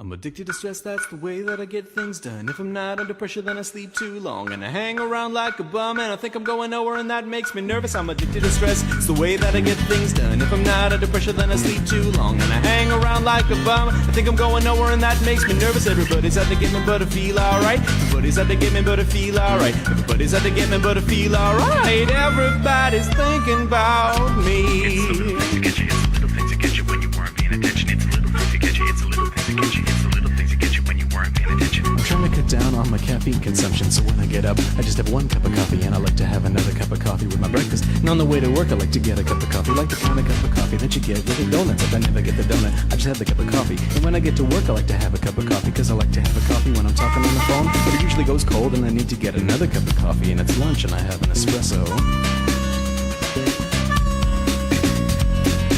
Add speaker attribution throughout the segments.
Speaker 1: I'm addicted to stress, that's the way that I get things done. If I'm not under pressure, then I sleep too long. And I hang around like a bum, and I think I'm going nowhere, and that makes me nervous. I'm addicted to stress, it's the way that I get things done. If I'm not under pressure, then I sleep too long. And I hang around like a bum, I think I'm going nowhere, and that makes me nervous. Everybody's out to get me, but I feel alright. Everybody's out to get me, but I feel alright. Everybody's out to get me, but I feel alright. Everybody's thinking about me.
Speaker 2: It's the little things to get you, it's the little things to get you when you weren't paying attention. It's the little things to get you, it's the little things to get you, it's the little things to get you when you weren't paying attention.
Speaker 1: I'm trying to cut down on my caffeine consumption, so when I get up, I just have one cup of coffee, and I like to have another cup of coffee with my breakfast. And on the way to work, I like to get a cup of coffee, like the kind of cup of coffee that you get with a donut. If I never get the donut, I just have the cup of coffee. And when I get to work, I like to have a cup of coffee, because I like to have a coffee when I'm talking on the phone. But it usually goes cold, and I need to get another cup of coffee, and it's lunch, and I have an espresso.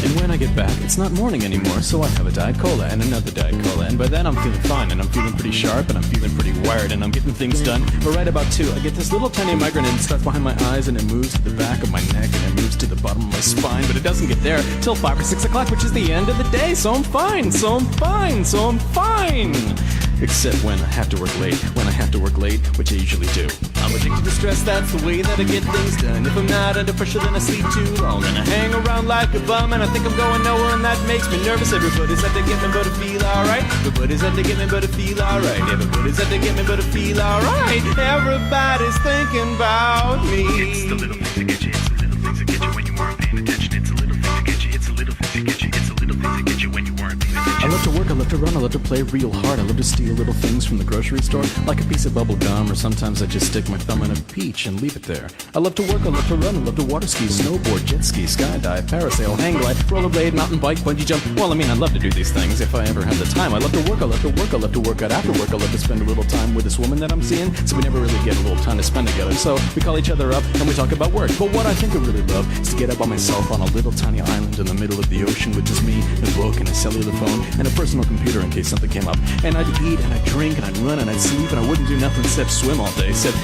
Speaker 1: And when I get back, it's not morning anymore, so I have a Diet Cola and another Diet Cola. And by then I'm feeling fine, and I'm feeling pretty sharp, and I'm feeling pretty wired, and I'm getting things done. But right about 2, I get this little tiny migraine, and it starts behind my eyes, and it moves to the back of my neck, and it moves to the bottom of my spine. But it doesn't get there till 5 or 6 o'clock, which is the end of the day. So I'm fine, so I'm fine, so I'm fine. Except when I have to work late, which I usually do. I'm addicted to stress, that's the way that I get things done. If I'm not under pressure, then I sleep too long. And I hang around like a bum, and I think I'm going nowhere, and that makes me nervous. Everybody's out to get me, but I feel alright. Everybody's out to get me, but I feel alright. Everybody's out to get me, but I feel alright. Everybody's thinking about me.
Speaker 2: It's the little things to get you, it's the little things to get you when you weren't paying attention. It's the little things to get you, it's the little things to get you, it's the little things to get you when you weren't paying attention.
Speaker 1: I love to work, I love to run, I love to play real hard. I love to steal little things from the grocery store, like a piece of bubble gum, or sometimes I just stick my thumb in a peach and leave it there. I love to work, I love to run, I love to water ski, snowboard, jet ski, skydive, parasail, hang glide, rollerblade, mountain bike, bungee jump. Well, I mean, I love to do these things if I ever have the time. I love to work, I love to work, I love to work out after work. I love to spend a little time with this woman that I'm seeing, so we never really get a little time to spend together. So we call each other up and we talk about work. But what I think I really love is to get up by myself on a little tiny island in the middle of the ocean with just me, a book, and a cellular phone, and a personal computer in case something came up. And I'd eat, and I'd drink, and I'd run, and I'd sleep, and I wouldn't do nothing except swim all day. Except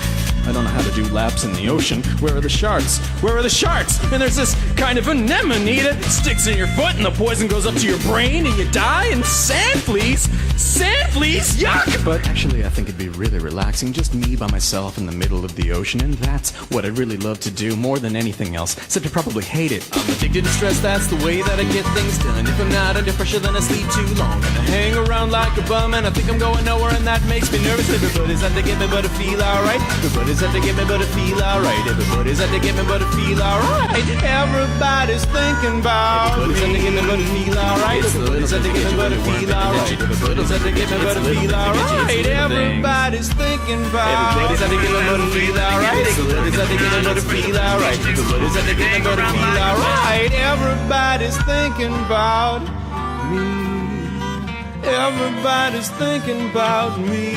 Speaker 1: I don't know how to do laps in the ocean. Where are the sharks? Where are the sharks? And there's this kind of anemone that sticks in your foot, and the poison goes up to your brain, and you die. And sand fleas, yuck! But actually, I think it'd be really relaxing, just me by myself in the middle of the ocean, and that's what I really love to do more than anything else. Except I probably hate it. I'm addicted to stress, that's the way that I get things done. If I'm not under pressure, then I sleep too long. And I hang around like a bum, and I think I'm going nowhere, and that makes me nervous. Everybody's out to get me, but I feel alright. Everybody's out to get me, but I feel alright. Everybody's out to get me, but I feel alright. Everybody's thinking about me. Everybody's out to get me, but I feel alright. Everybody's out to get me, but I feel alright. Everybody's out to get me, but I feel alright. Everybody's thinking about me. Everybody's out to get me, but I feel alright. Everybody's out to get me, but I feel alright. Everybody's out to get me, but I feel alright. Everybody's thinking about me. Everybody's thinking about me.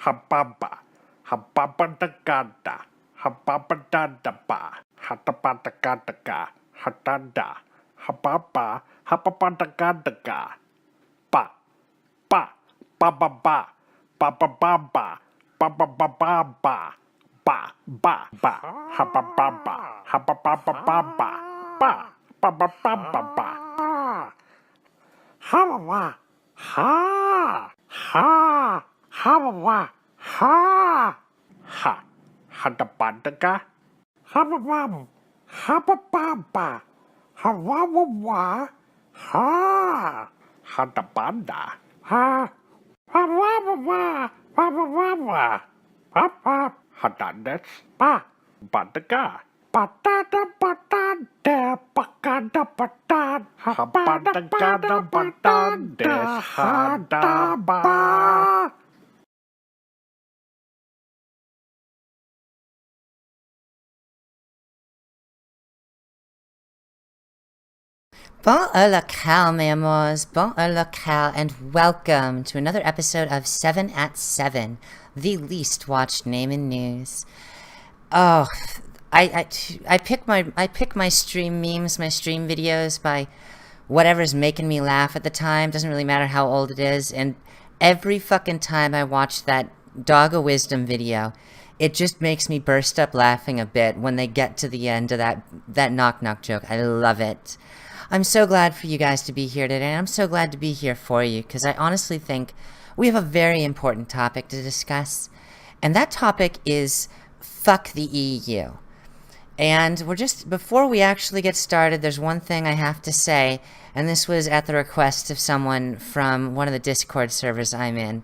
Speaker 3: Hababa, hababadagada, hababadadaba, hatapadagadaga, hatada, hababa, hababadagadaga, ba, bababa, babababa, babababa, ba, habababa, hababababa, babababa, hababa, Hawa, ha, hadabadaga, hababam, habababa, hawawa, ha, hadabanda, ha, hawawa, hawawa, papa, hadades, pa, badaga, patada, patada, pakada, patad, habadagada, patades, hadaba.
Speaker 4: Bon locale, mes amours, bon locale, and welcome to another episode of 7 at 7, the least watched name in news. Oh, I pick my stream memes, my stream videos by whatever's making me laugh at the time. Doesn't really matter how old it is, and every fucking time I watch that Dog of Wisdom video, it just makes me burst up laughing a bit when they get to the end of that knock-knock joke. I love it. I'm so glad for you guys to be here today, and I'm so glad to be here for you, because I honestly think we have a very important topic to discuss, and that topic is fuck the EU. And before we actually get started, there's one thing I have to say, and this was at the request of someone from one of the Discord servers I'm in.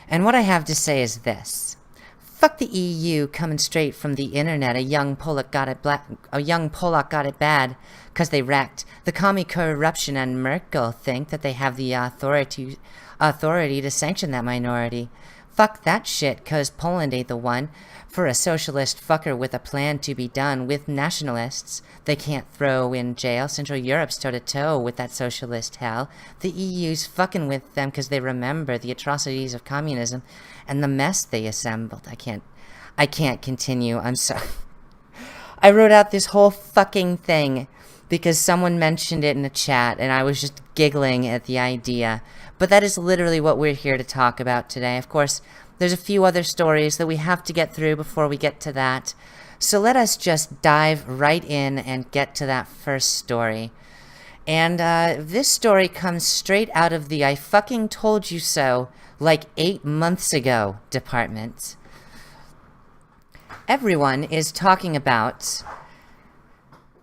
Speaker 4: And what I have to say is this. Fuck the EU, coming straight from the internet. A young Polak got it bad, because they wrecked. The commie corruption and Merkel think that they have the authority to sanction that minority. Fuck that shit, cause Poland ain't the one for a socialist fucker with a plan to be done with nationalists. They can't throw in jail Central Europe's toe-to-toe with that socialist hell. The EU's fucking with them cause they remember the atrocities of communism and the mess they assembled. I can't continue, I'm sorry. I wrote out this whole fucking thing because someone mentioned it in the chat and I was just giggling at the idea. But that is literally what we're here to talk about today. Of course, there's a few other stories that we have to get through before we get to that. So let us just dive right in and get to that first story. And this story comes straight out of the I fucking told you so like 8 months ago department. Everyone is talking about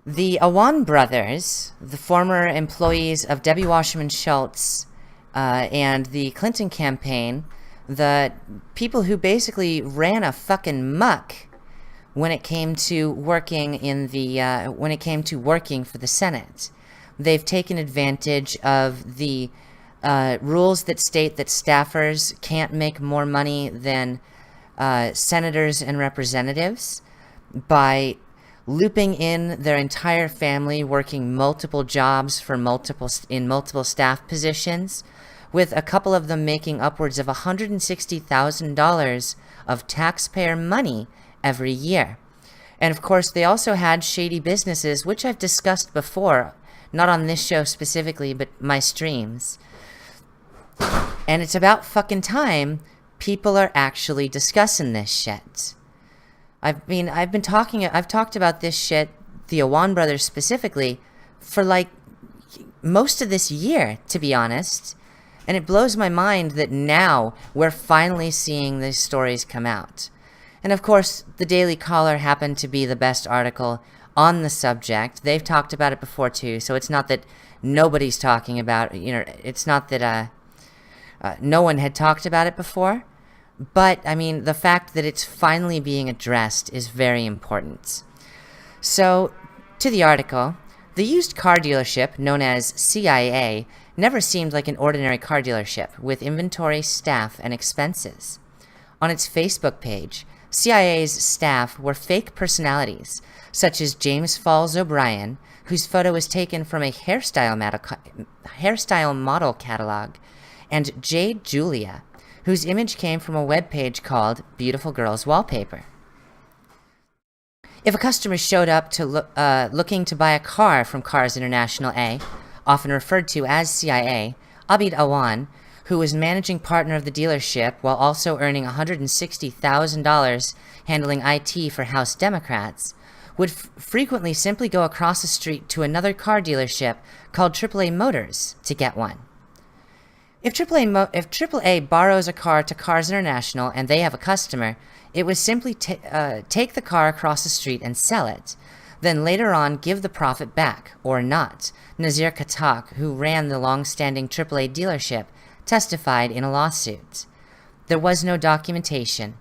Speaker 4: the Awan brothers, the former employees of Debbie Wasserman Schultz, and the Clinton campaign, the people who basically ran a fucking muck when it came to working working for the Senate. They've taken advantage of the rules that state that staffers can't make more money than senators and representatives by looping in their entire family working multiple jobs for multiple staff positions, with a couple of them making upwards of $160,000 of taxpayer money every year. And of course, they also had shady businesses, which I've discussed before, not on this show specifically, but my streams. And it's about fucking time people are actually discussing this shit. I've talked about this shit, the Awan brothers specifically, for like most of this year, to be honest. And it blows my mind that now we're finally seeing these stories come out. And of course, the Daily Caller happened to be the best article on the subject. They've talked about it before too, so it's not that nobody's talking about it. It's not that no one had talked about it before. But, I mean, the fact that it's finally being addressed is very important. So, to the article, the used car dealership, known as CIA, never seemed like an ordinary car dealership, with inventory, staff, and expenses. On its Facebook page, CIA's staff were fake personalities, such as James Falls O'Brien, whose photo was taken from a hairstyle model catalog, and Jade Julia, whose image came from a webpage called Beautiful Girls Wallpaper. If a customer showed up to looking to buy a car from Cars International A, often referred to as CIA, Abid Awan, who was managing partner of the dealership while also earning $160,000 handling IT for House Democrats, would frequently simply go across the street to another car dealership called AAA Motors to get one. If AAA borrows a car to Cars International and they have a customer, it would simply take the car across the street and sell it, then later on give the profit back, or not. Nazir Khatak, who ran the long-standing AAA dealership, testified in a lawsuit. There was no documentation.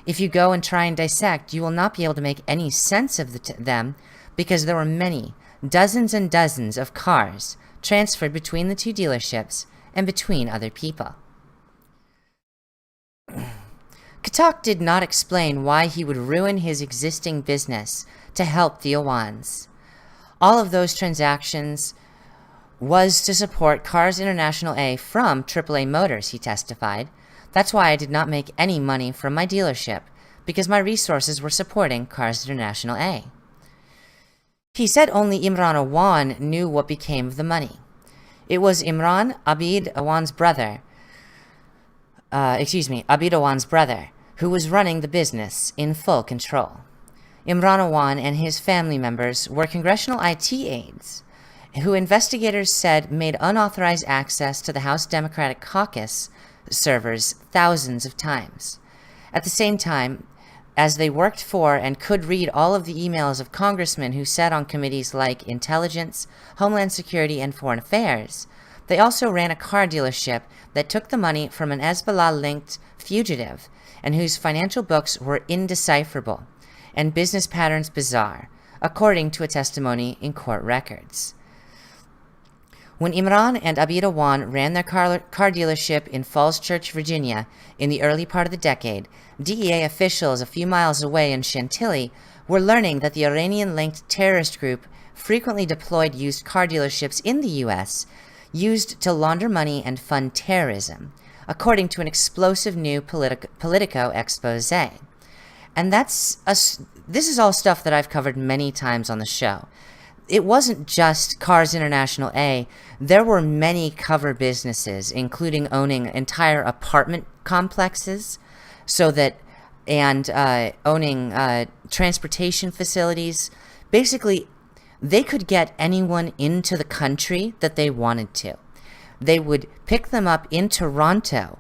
Speaker 4: If you go and try and dissect, you will not be able to make any sense of them, because there were many, dozens and dozens of cars transferred between the two dealerships and between other people. Khatak did not explain why he would ruin his existing business to help the Awans. All of those transactions was to support Cars International A from AAA Motors, he testified. That's why I did not make any money from my dealership, because my resources were supporting Cars International A. He said only Imran Awan knew what became of the money. It was Abid Awan's brother, who was running the business in full control. Imran Awan and his family members were congressional IT aides who investigators said made unauthorized access to the House Democratic Caucus servers thousands of times. At the same time, as they worked for and could read all of the emails of congressmen who sat on committees like Intelligence, Homeland Security, and Foreign Affairs, they also ran a car dealership that took the money from an Hezbollah-linked fugitive and whose financial books were indecipherable and business patterns bizarre, according to a testimony in court records. When Imran and Abid Awan ran their car dealership in Falls Church, Virginia, in the early part of the decade, DEA officials a few miles away in Chantilly were learning that the Iranian-linked terrorist group frequently deployed used car dealerships in the U.S., used to launder money and fund terrorism, according to an explosive new Politico expose. And this is all stuff that I've covered many times on the show. It wasn't just Cars International A. There were many cover businesses, including owning entire apartment complexes, and owning transportation facilities. Basically, they could get anyone into the country that they wanted to. They would pick them up in Toronto,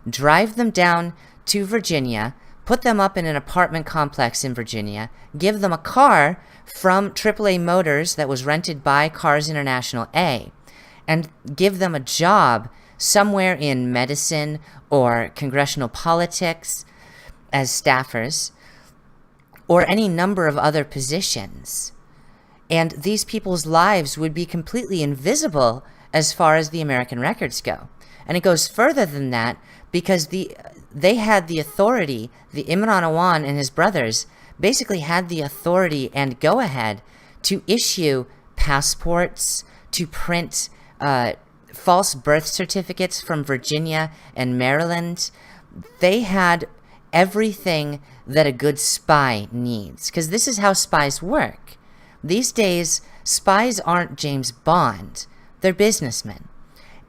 Speaker 4: drive them down to Virginia, put them up in an apartment complex in Virginia, give them a car from AAA Motors that was rented by Cars International A, and give them a job somewhere in medicine or congressional politics as staffers, or any number of other positions. And these people's lives would be completely invisible as far as the American records go. And it goes further than that, because they had the authority, the Imran Awan and his brothers basically had the authority and go-ahead to issue passports, to print false birth certificates from Virginia and Maryland. They had everything that a good spy needs, because this is how spies work. These days, spies aren't James Bond. They're businessmen.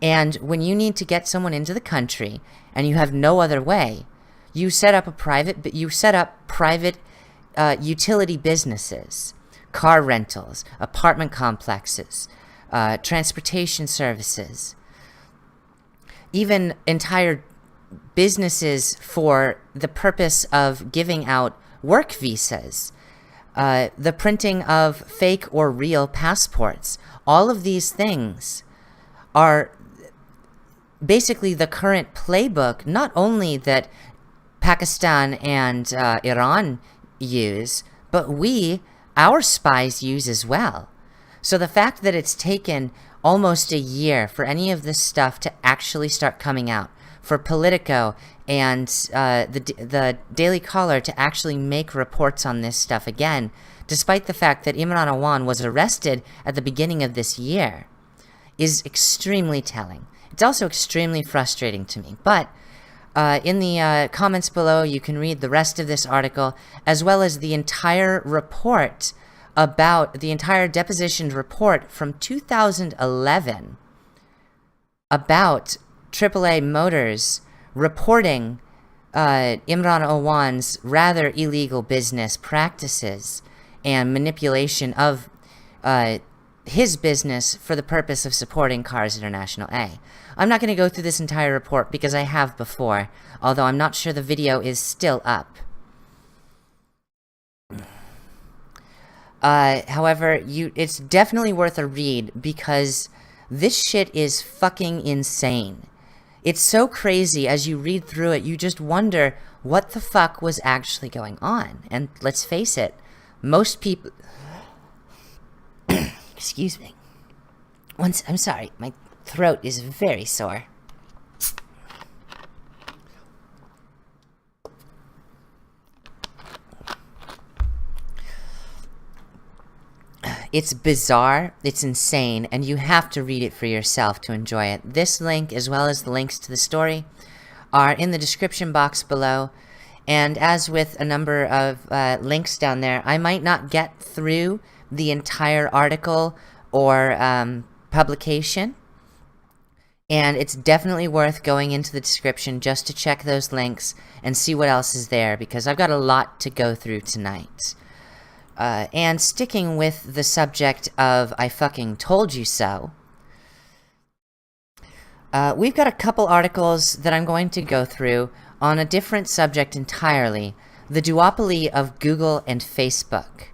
Speaker 4: And when you need to get someone into the country and you have no other way, you set up private utility businesses, car rentals, apartment complexes, transportation services, even entire businesses for the purpose of giving out work visas, the printing of fake or real passports. All of these things are basically the current playbook, not only that Pakistan and Iran use, but our spies use as well. So the fact that it's taken almost a year for any of this stuff to actually start coming out, for Politico and the Daily Caller to actually make reports on this stuff again, despite the fact that Imran Awan was arrested at the beginning of this year, is extremely telling. It's also extremely frustrating to me. But in the comments below, you can read the rest of this article, as well as the entire report about the entire deposition report from 2011 about AAA Motors reporting Imran Awan's rather illegal business practices and manipulation of his business for the purpose of supporting Cars International A. I'm not going to go through this entire report because I have before, although I'm not sure the video is still up. However, it's definitely worth a read because this shit is fucking insane. It's so crazy as you read through it, you just wonder what the fuck was actually going on. And let's face it, most people... Excuse me. I'm sorry, my throat is very sore. It's bizarre, it's insane, and you have to read it for yourself to enjoy it. This link, as well as the links to the story, are in the description box below. And as with a number of links down there, I might not get through the entire article or publication And it's definitely worth going into the description just to check those links and see what else is there, because I've got a lot to go through tonight. And sticking with the subject of I fucking told you so, we've got a couple articles that I'm going to go through on a different subject entirely, the duopoly of Google and Facebook.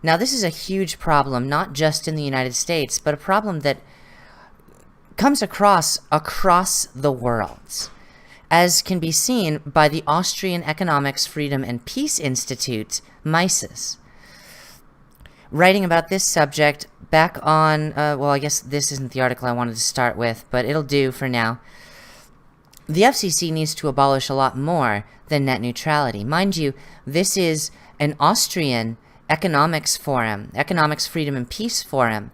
Speaker 4: Now, this is a huge problem, not just in the United States, but a problem that comes across the world, as can be seen by the Austrian Economics, Freedom and Peace Institute, Mises. Writing about this subject back on, well, I guess this isn't the article I wanted to start with, but it'll do for now. The FCC needs to abolish a lot more than net neutrality. Mind you, this is an Austrian economics forum, Economics, Freedom and Peace Forum,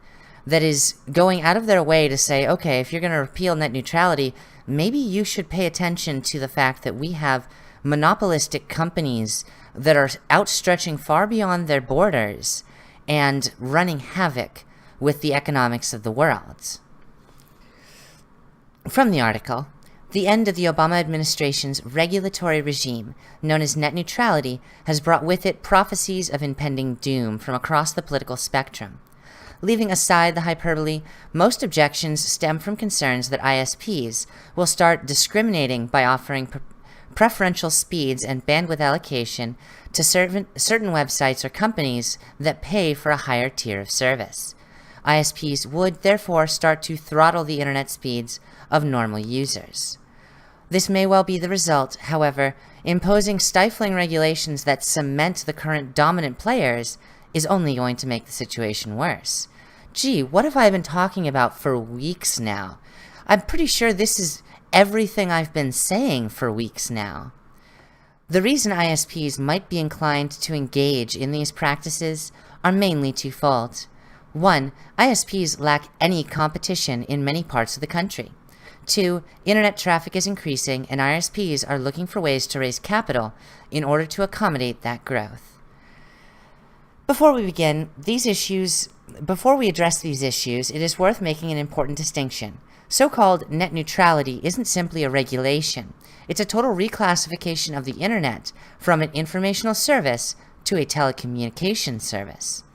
Speaker 4: that is going out of their way to say, okay, if you're going to repeal net neutrality, maybe you should pay attention to the fact that we have monopolistic companies that are outstretching far beyond their borders and running havoc with the economics of the world. From the article, the end of the Obama administration's regulatory regime, known as net neutrality, has brought with it prophecies of impending doom from across the political spectrum. Leaving aside the hyperbole, most objections stem from concerns that ISPs will start discriminating by offering preferential speeds and bandwidth allocation to certain websites or companies that pay for a higher tier of service. ISPs would therefore start to throttle the internet speeds of normal users. This may well be the result, however. Imposing stifling regulations that cement the current dominant players is only going to make the situation worse. Gee, what have I been talking about for weeks now? I'm pretty sure this is everything I've been saying for weeks now. The reason ISPs might be inclined to engage in these practices are mainly twofold. One, ISPs lack any competition in many parts of the country. Two, internet traffic is increasing and ISPs are looking for ways to raise capital in order to accommodate that growth. Before we address these issues, it is worth making an important distinction. So-called net neutrality isn't simply a regulation. It's a total reclassification of the internet from an informational service to a telecommunications service.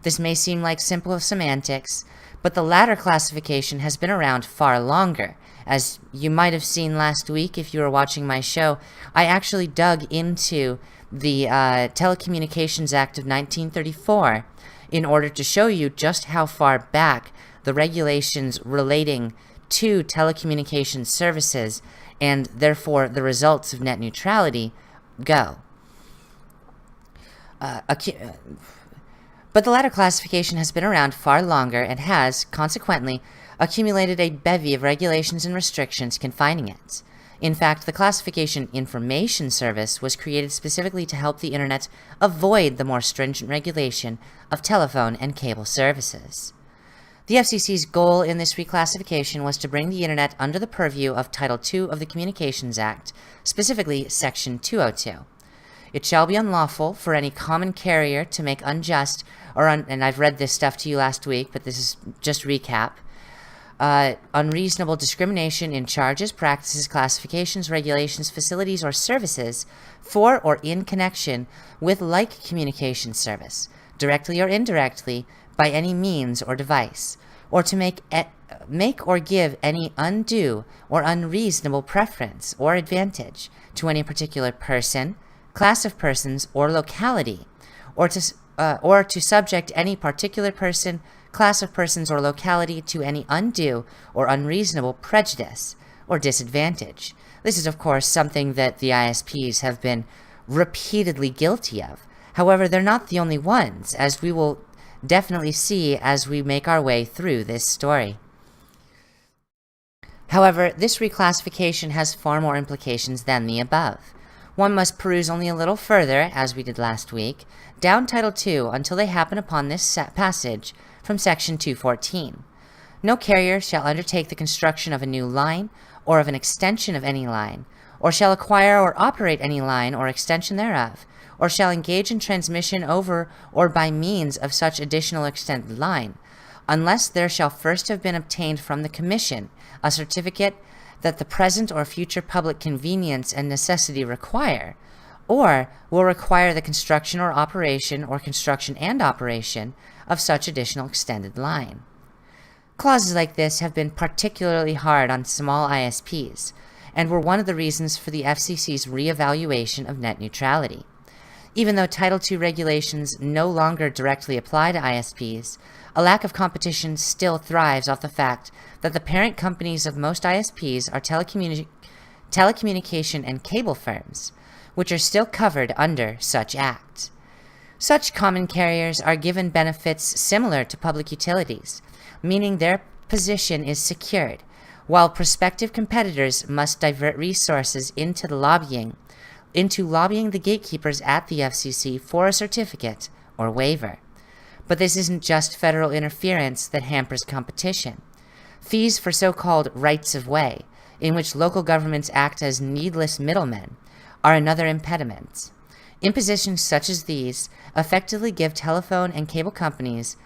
Speaker 4: This may seem like simple semantics, but the latter classification has been around far longer. As you might have seen last week if you were watching my show, I actually dug into the Telecommunications Act of 1934 in order to show you just how far back the regulations relating to telecommunications services and therefore the results of net neutrality go. But the latter classification has been around far longer and has, consequently, accumulated a bevy of regulations and restrictions confining it. In fact, the classification information service was created specifically to help the internet avoid the more stringent regulation of telephone and cable services. The FCC's goal in this reclassification was to bring the internet under the purview of Title II of the Communications Act, specifically Section 202. It shall be unlawful for any common carrier to make unjust and I've read this stuff to you last week, but this is just recap, unreasonable discrimination in charges, practices, classifications, regulations, facilities, or services for or in connection with like communication service, directly or indirectly, by any means or device, or to make or give any undue or unreasonable preference or advantage to any particular person, class of persons, or locality, or to subject any particular person, class of persons, or locality to any undue or unreasonable prejudice or disadvantage. This is, of course, something that the ISPs have been repeatedly guilty of. However, they're not the only ones, as we will definitely see as we make our way through this story. However, this reclassification has far more implications than the above. One must peruse only a little further, as we did last week, down Title II until they happen upon this passage from Section 214. No carrier shall undertake the construction of a new line or of an extension of any line, or shall acquire or operate any line or extension thereof, or shall engage in transmission over or by means of such additional extended line, unless there shall first have been obtained from the Commission a certificate that the present or future public convenience and necessity require, or will require the construction or operation or construction and operation of such additional extended line. Clauses like this have been particularly hard on small ISPs, and were one of the reasons for the FCC's reevaluation of net neutrality. Even though Title II regulations no longer directly apply to ISPs, a lack of competition still thrives off the fact that the parent companies of most ISPs are telecommunication and cable firms, which are still covered under such act. Such common carriers are given benefits similar to public utilities, meaning their position is secured, while prospective competitors must divert resources into lobbying the gatekeepers at the FCC for a certificate or waiver. But this isn't just federal interference that hampers competition. Fees for so-called rights of way, in which local governments act as needless middlemen, are another impediment. Impositions such as these effectively give telephone and cable companies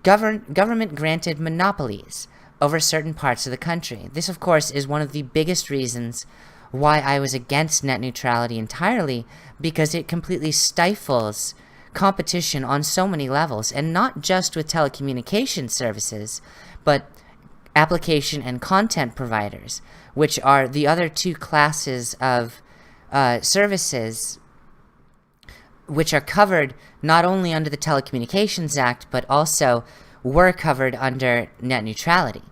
Speaker 4: government-granted monopolies over certain parts of the country. This, of course, is one of the biggest reasons why I was against net neutrality entirely, because it completely stifles competition on so many levels, and not just with telecommunication services, but application and content providers, which are the other two classes of services which are covered not only under the Telecommunications Act, but also were covered under net neutrality.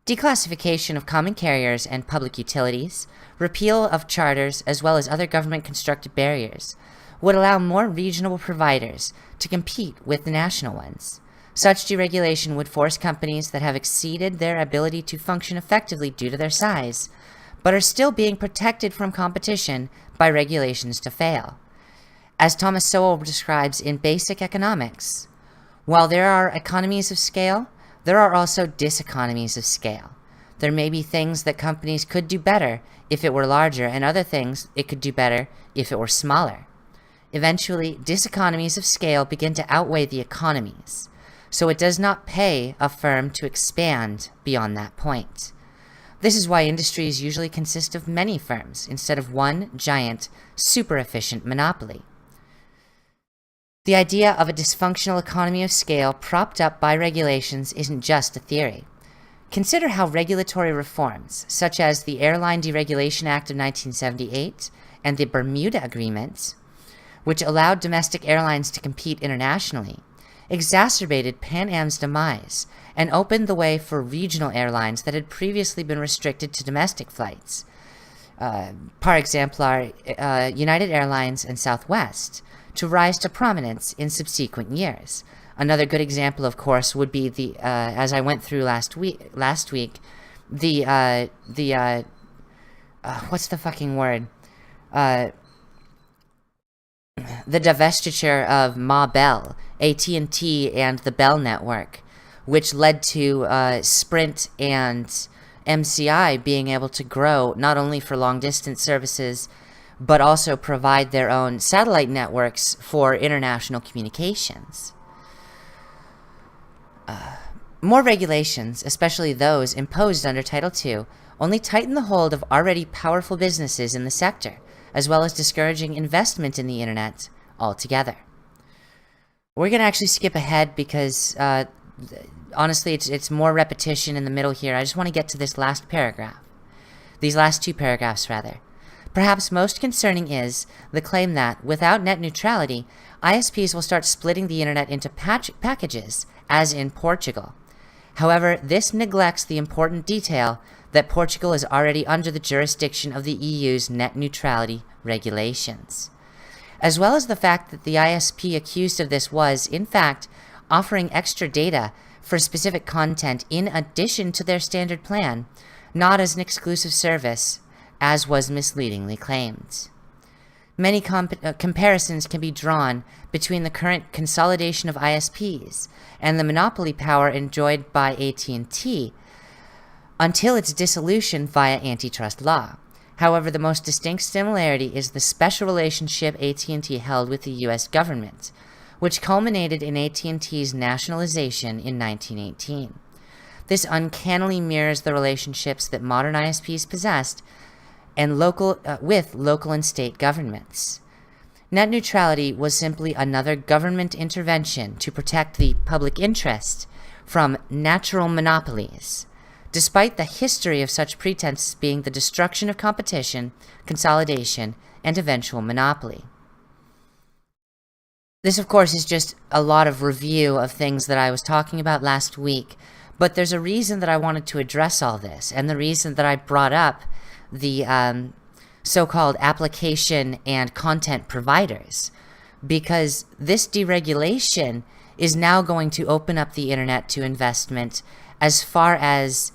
Speaker 4: Declassification of common carriers and public utilities, repeal of charters, as well as other government-constructed barriers, would allow more regional providers to compete with the national ones. Such deregulation would force companies that have exceeded their ability to function effectively due to their size, but are still being protected from competition by regulations to fail. As Thomas Sowell describes in Basic Economics, while there are economies of scale, there are also diseconomies of scale. There may be things that companies could do better if it were larger, and other things it could do better if it were smaller. Eventually, diseconomies of scale begin to outweigh the economies, so it does not pay a firm to expand beyond that point. This is why industries usually consist of many firms instead of one giant, super efficient monopoly. The idea of a dysfunctional economy of scale propped up by regulations isn't just a theory. Consider how regulatory reforms, such as the Airline Deregulation Act of 1978 and the Bermuda Agreement, which allowed domestic airlines to compete internationally, exacerbated Pan Am's demise and opened the way for regional airlines that had previously been restricted to domestic flights. Par exemplar, United Airlines and Southwest, to rise to prominence in subsequent years. Another good example, of course, would be the as I went through last week, the what's the fucking word? The divestiture of Ma Bell, AT&T, and the Bell Network, which led to Sprint and MCI being able to grow not only for long-distance services, but also provide their own satellite networks for international communications. More regulations, especially those imposed under Title II, only tighten the hold of already powerful businesses in the sector, as well as discouraging investment in the internet altogether. We're going to actually skip ahead because, honestly, it's more repetition in the middle here. I just want to get to this last paragraph. These last two paragraphs, rather. Perhaps most concerning is the claim that, without net neutrality, ISPs will start splitting the internet into packages, as in Portugal. However, this neglects the important detail that Portugal is already under the jurisdiction of the EU's net neutrality regulations, as well as the fact that the ISP accused of this was, in fact, offering extra data for specific content in addition to their standard plan, not as an exclusive service, as was misleadingly claimed. Many comparisons can be drawn between the current consolidation of ISPs and the monopoly power enjoyed by AT&T until its dissolution via antitrust law. However, the most distinct similarity is the special relationship AT&T held with the U.S. government, which culminated in AT&T's nationalization in 1918. This uncannily mirrors the relationships that modern ISPs possessed and with local and state governments. Net neutrality was simply another government intervention to protect the public interest from natural monopolies, despite the history of such pretenses being the destruction of competition, consolidation, and eventual monopoly. This, of course, is just a lot of review of things that I was talking about last week, but there's a reason that I wanted to address all this, and the reason that I brought up the so-called application and content providers, because this deregulation is now going to open up the internet to investment as far as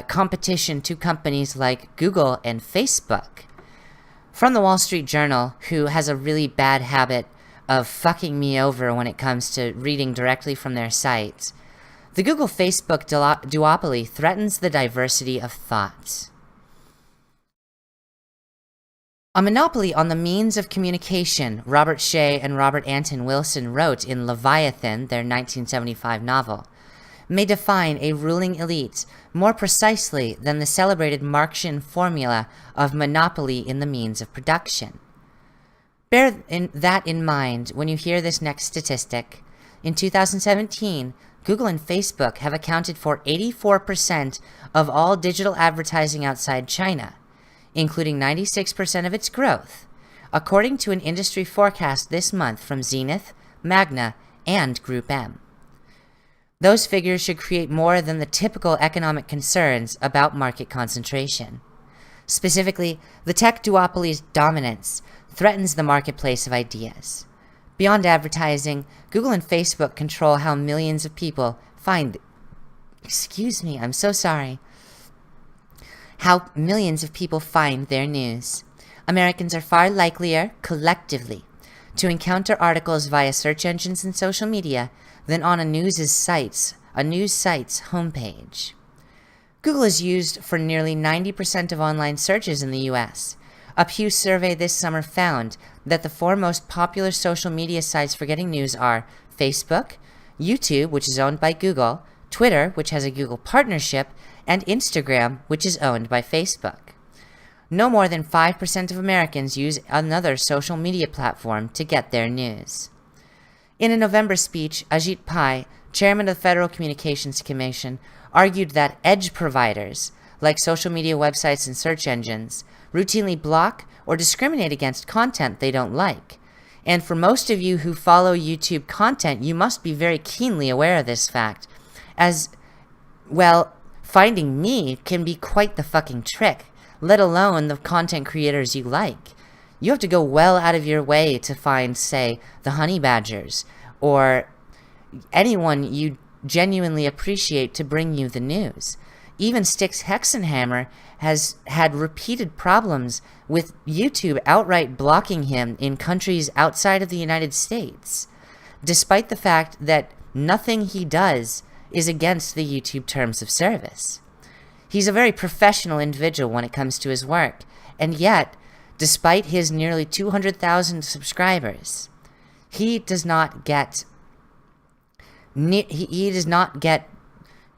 Speaker 4: competition to companies like Google and Facebook. From the Wall Street Journal, who has a really bad habit of fucking me over when it comes to reading directly from their sites, the Google-Facebook duopoly threatens the diversity of thought. A monopoly on the means of communication, Robert Shea and Robert Anton Wilson wrote in Leviathan, their 1975 novel, may define a ruling elite more precisely than the celebrated Marxian formula of monopoly in the means of production. Bear that in mind when you hear this next statistic. In 2017, Google and Facebook have accounted for 84% of all digital advertising outside China, including 96% of its growth, according to an industry forecast this month from Zenith, Magna, and Group M. Those figures should create more than the typical economic concerns about market concentration. Specifically, the tech duopoly's dominance threatens the marketplace of ideas. Beyond advertising, Google and Facebook control how millions of people find... How millions of people find their news. Americans are far likelier, collectively, to encounter articles via search engines and social media than on a news site's homepage. Google is used for nearly 90% of online searches in the US. A Pew survey this summer found that the four most popular social media sites for getting news are Facebook, YouTube, which is owned by Google, Twitter, which has a Google partnership, and Instagram, which is owned by Facebook. No more than 5% of Americans use another social media platform to get their news. In a November speech, Ajit Pai, chairman of the Federal Communications Commission, argued that edge providers, like social media websites and search engines, routinely block or discriminate against content they don't like. And for most of you who follow YouTube content, you must be very keenly aware of this fact, as, well, finding me can be quite the fucking trick, let alone the content creators you like. You have to go well out of your way to find, say, the honey badgers, or anyone you genuinely appreciate to bring you the news. Even Styx Hexenhammer has had repeated problems with YouTube outright blocking him in countries outside of the United States, despite the fact that nothing he does is against the YouTube terms of service. He's a very professional individual when it comes to his work, and yet, despite his nearly 200,000 subscribers, he does not get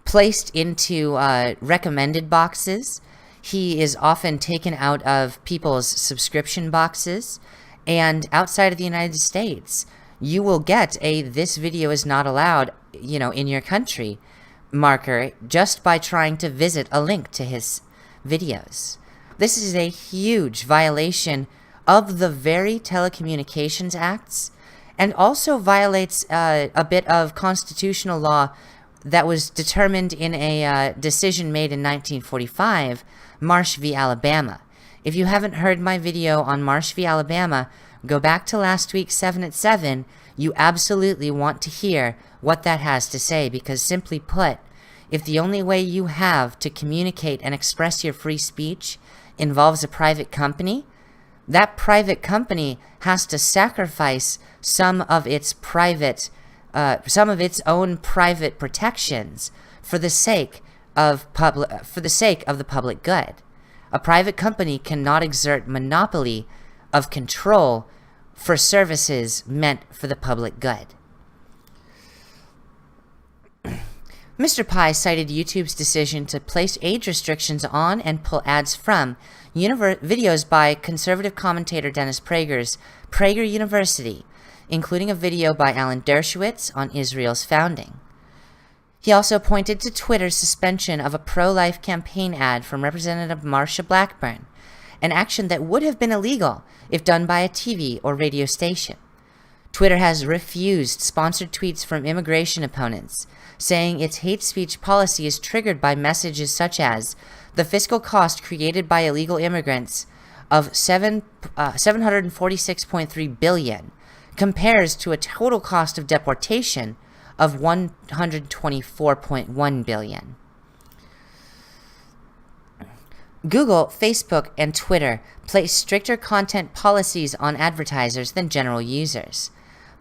Speaker 4: placed into recommended boxes. He is often taken out of people's subscription boxes, and outside of the United States, you will get a "this video is not allowed," in your country marker just by trying to visit a link to his videos. This is a huge violation of the very Telecommunications Acts, and also violates a bit of constitutional law that was determined in a decision made in 1945, Marsh v. Alabama. If you haven't heard my video on Marsh v. Alabama, go back to last week's 7 at 7. You absolutely want to hear what that has to say, because simply put, if the only way you have to communicate and express your free speech involves a private company, that private company has to sacrifice some of its own private protections for the sake of the public good. A private company cannot exert monopoly of control for services meant for the public good. Mr. Pai cited YouTube's decision to place age restrictions on and pull ads from videos by conservative commentator Dennis Prager's Prager University, including a video by Alan Dershowitz on Israel's founding. He also pointed to Twitter's suspension of a pro-life campaign ad from Representative Marsha Blackburn, an action that would have been illegal if done by a TV or radio station. Twitter has refused sponsored tweets from immigration opponents, saying its hate speech policy is triggered by messages such as the fiscal cost created by illegal immigrants of $746.3 billion compares to a total cost of deportation of $124.1 billion. Google, Facebook, and Twitter place stricter content policies on advertisers than general users.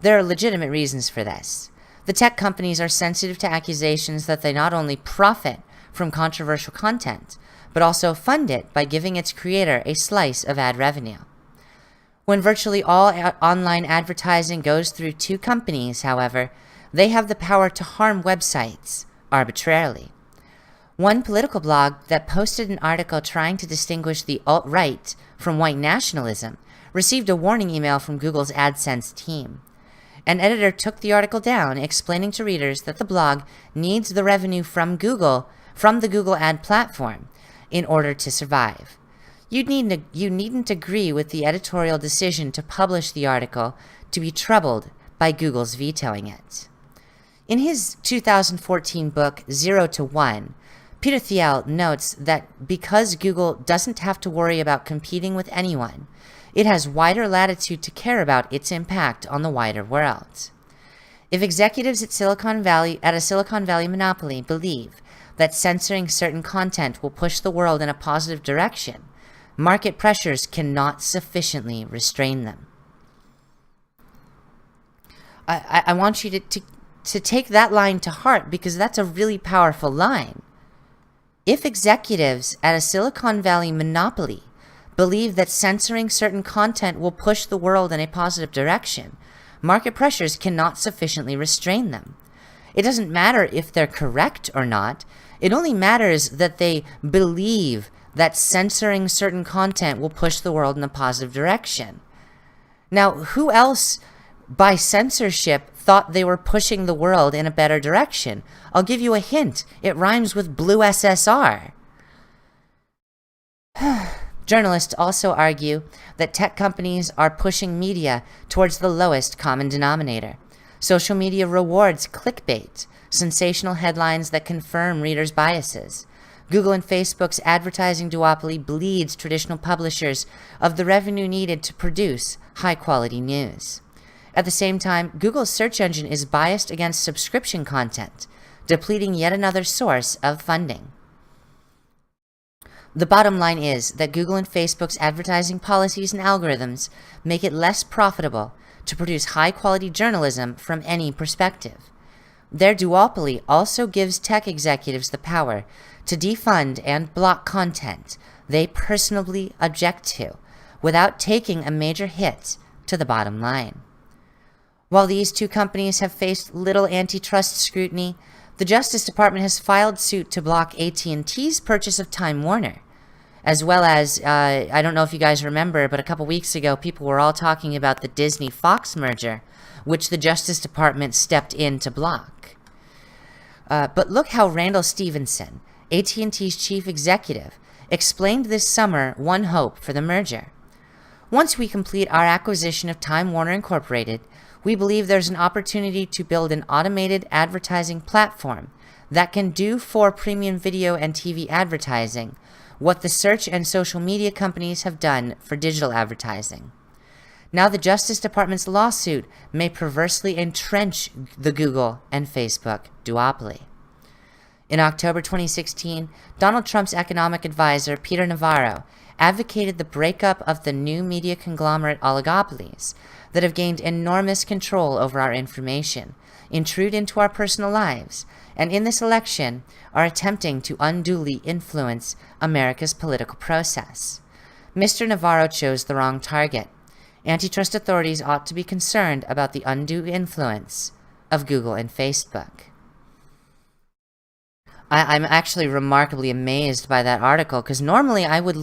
Speaker 4: There are legitimate reasons for this. The tech companies are sensitive to accusations that they not only profit from controversial content, but also fund it by giving its creator a slice of ad revenue. When virtually all online advertising goes through two companies, however, they have the power to harm websites arbitrarily. One political blog that posted an article trying to distinguish the alt-right from white nationalism received a warning email from Google's AdSense team. An editor took the article down, explaining to readers that the blog needs the revenue from the Google ad platform, in order to survive. You needn't agree with the editorial decision to publish the article to be troubled by Google's vetoing it. In his 2014 book, 0 to 1, Peter Thiel notes that because Google doesn't have to worry about competing with anyone, it has wider latitude to care about its impact on the wider world. If executives at a Silicon Valley monopoly believe that censoring certain content will push the world in a positive direction, market pressures cannot sufficiently restrain them. I want you to take that line to heart, because that's a really powerful line. If executives at a Silicon Valley monopoly believe that censoring certain content will push the world in a positive direction, market pressures cannot sufficiently restrain them. It doesn't matter if they're correct or not. It only matters that they believe that censoring certain content will push the world in a positive direction. Now, who else by censorship thought they were pushing the world in a better direction? I'll give you a hint. It rhymes with blue SSR. Journalists also argue that tech companies are pushing media towards the lowest common denominator. Social media rewards clickbait, sensational headlines that confirm readers' biases. Google and Facebook's advertising duopoly bleeds traditional publishers of the revenue needed to produce high-quality news. At the same time, Google's search engine is biased against subscription content, depleting yet another source of funding. The bottom line is that Google and Facebook's advertising policies and algorithms make it less profitable to produce high-quality journalism from any perspective. Their duopoly also gives tech executives the power to defund and block content they personally object to, without taking a major hit to the bottom line. While these two companies have faced little antitrust scrutiny, the Justice Department has filed suit to block AT&T's purchase of Time Warner, as well as, I don't know if you guys remember, but a couple weeks ago, people were all talking about the Disney-Fox merger, which the Justice Department stepped in to block. But look how Randall Stephenson, AT&T's chief executive, explained this summer one hope for the merger. Once we complete our acquisition of Time Warner Incorporated, we believe there's an opportunity to build an automated advertising platform that can do for premium video and TV advertising what the search and social media companies have done for digital advertising. Now the Justice Department's lawsuit may perversely entrench the Google and Facebook duopoly. In October 2016, Donald Trump's economic advisor, Peter Navarro, advocated the breakup of the new media conglomerate oligopolies that have gained enormous control over our information, intrude into our personal lives, and in this election are attempting to unduly influence America's political process. Mr. Navarro chose the wrong target. Antitrust authorities ought to be concerned about the undue influence of Google and Facebook. I'm actually remarkably amazed by that article, because normally I would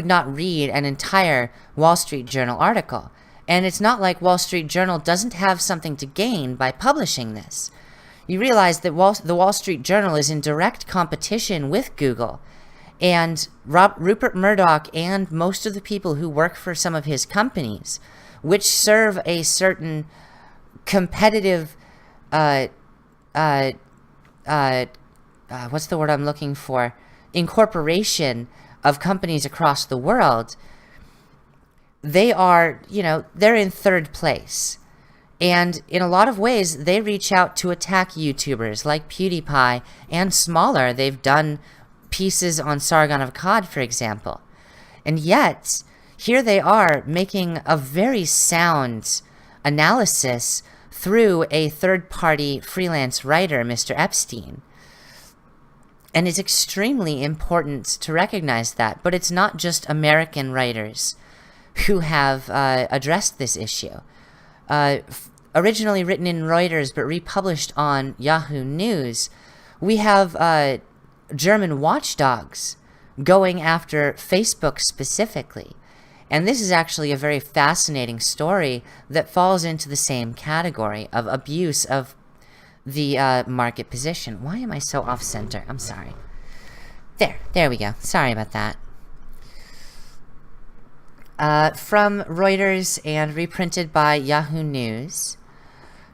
Speaker 4: not read an entire Wall Street Journal article. And it's not like Wall Street Journal doesn't have something to gain by publishing this. You realize that the Wall Street Journal is in direct competition with Google. And Rupert Murdoch and most of the people who work for some of his companies, which serve a certain competitive, what's the word I'm looking for? Incorporation of companies across the world, they are, they're in third place. And in a lot of ways, they reach out to attack YouTubers like PewDiePie and smaller. They've done pieces on Sargon of Akkad, for example. And yet, here they are making a very sound analysis through a third-party freelance writer, Mr. Epstein. And it's extremely important to recognize that. But it's not just American writers who have addressed this issue. Originally written in Reuters but republished on Yahoo News, we have German watchdogs going after Facebook specifically. And this is actually a very fascinating story that falls into the same category of abuse of the market position. Why am I so off-center? I'm sorry. There we go. Sorry about that. From Reuters and reprinted by Yahoo News,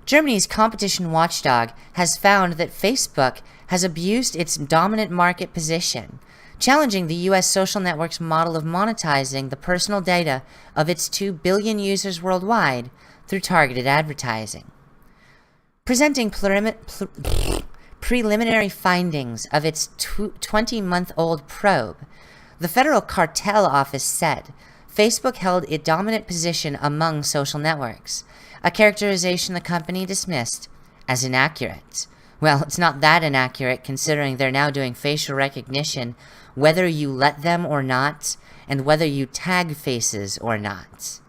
Speaker 4: Germany's competition watchdog has found that Facebook has abused its dominant market position, challenging the U.S. social network's model of monetizing the personal data of its 2 billion users worldwide through targeted advertising. Presenting preliminary findings of its 20-month-old probe, the Federal Cartel Office said Facebook held a dominant position among social networks, a characterization the company dismissed as inaccurate. Well, it's not that inaccurate considering they're now doing facial recognition whether you let them or not, and whether you tag faces or not.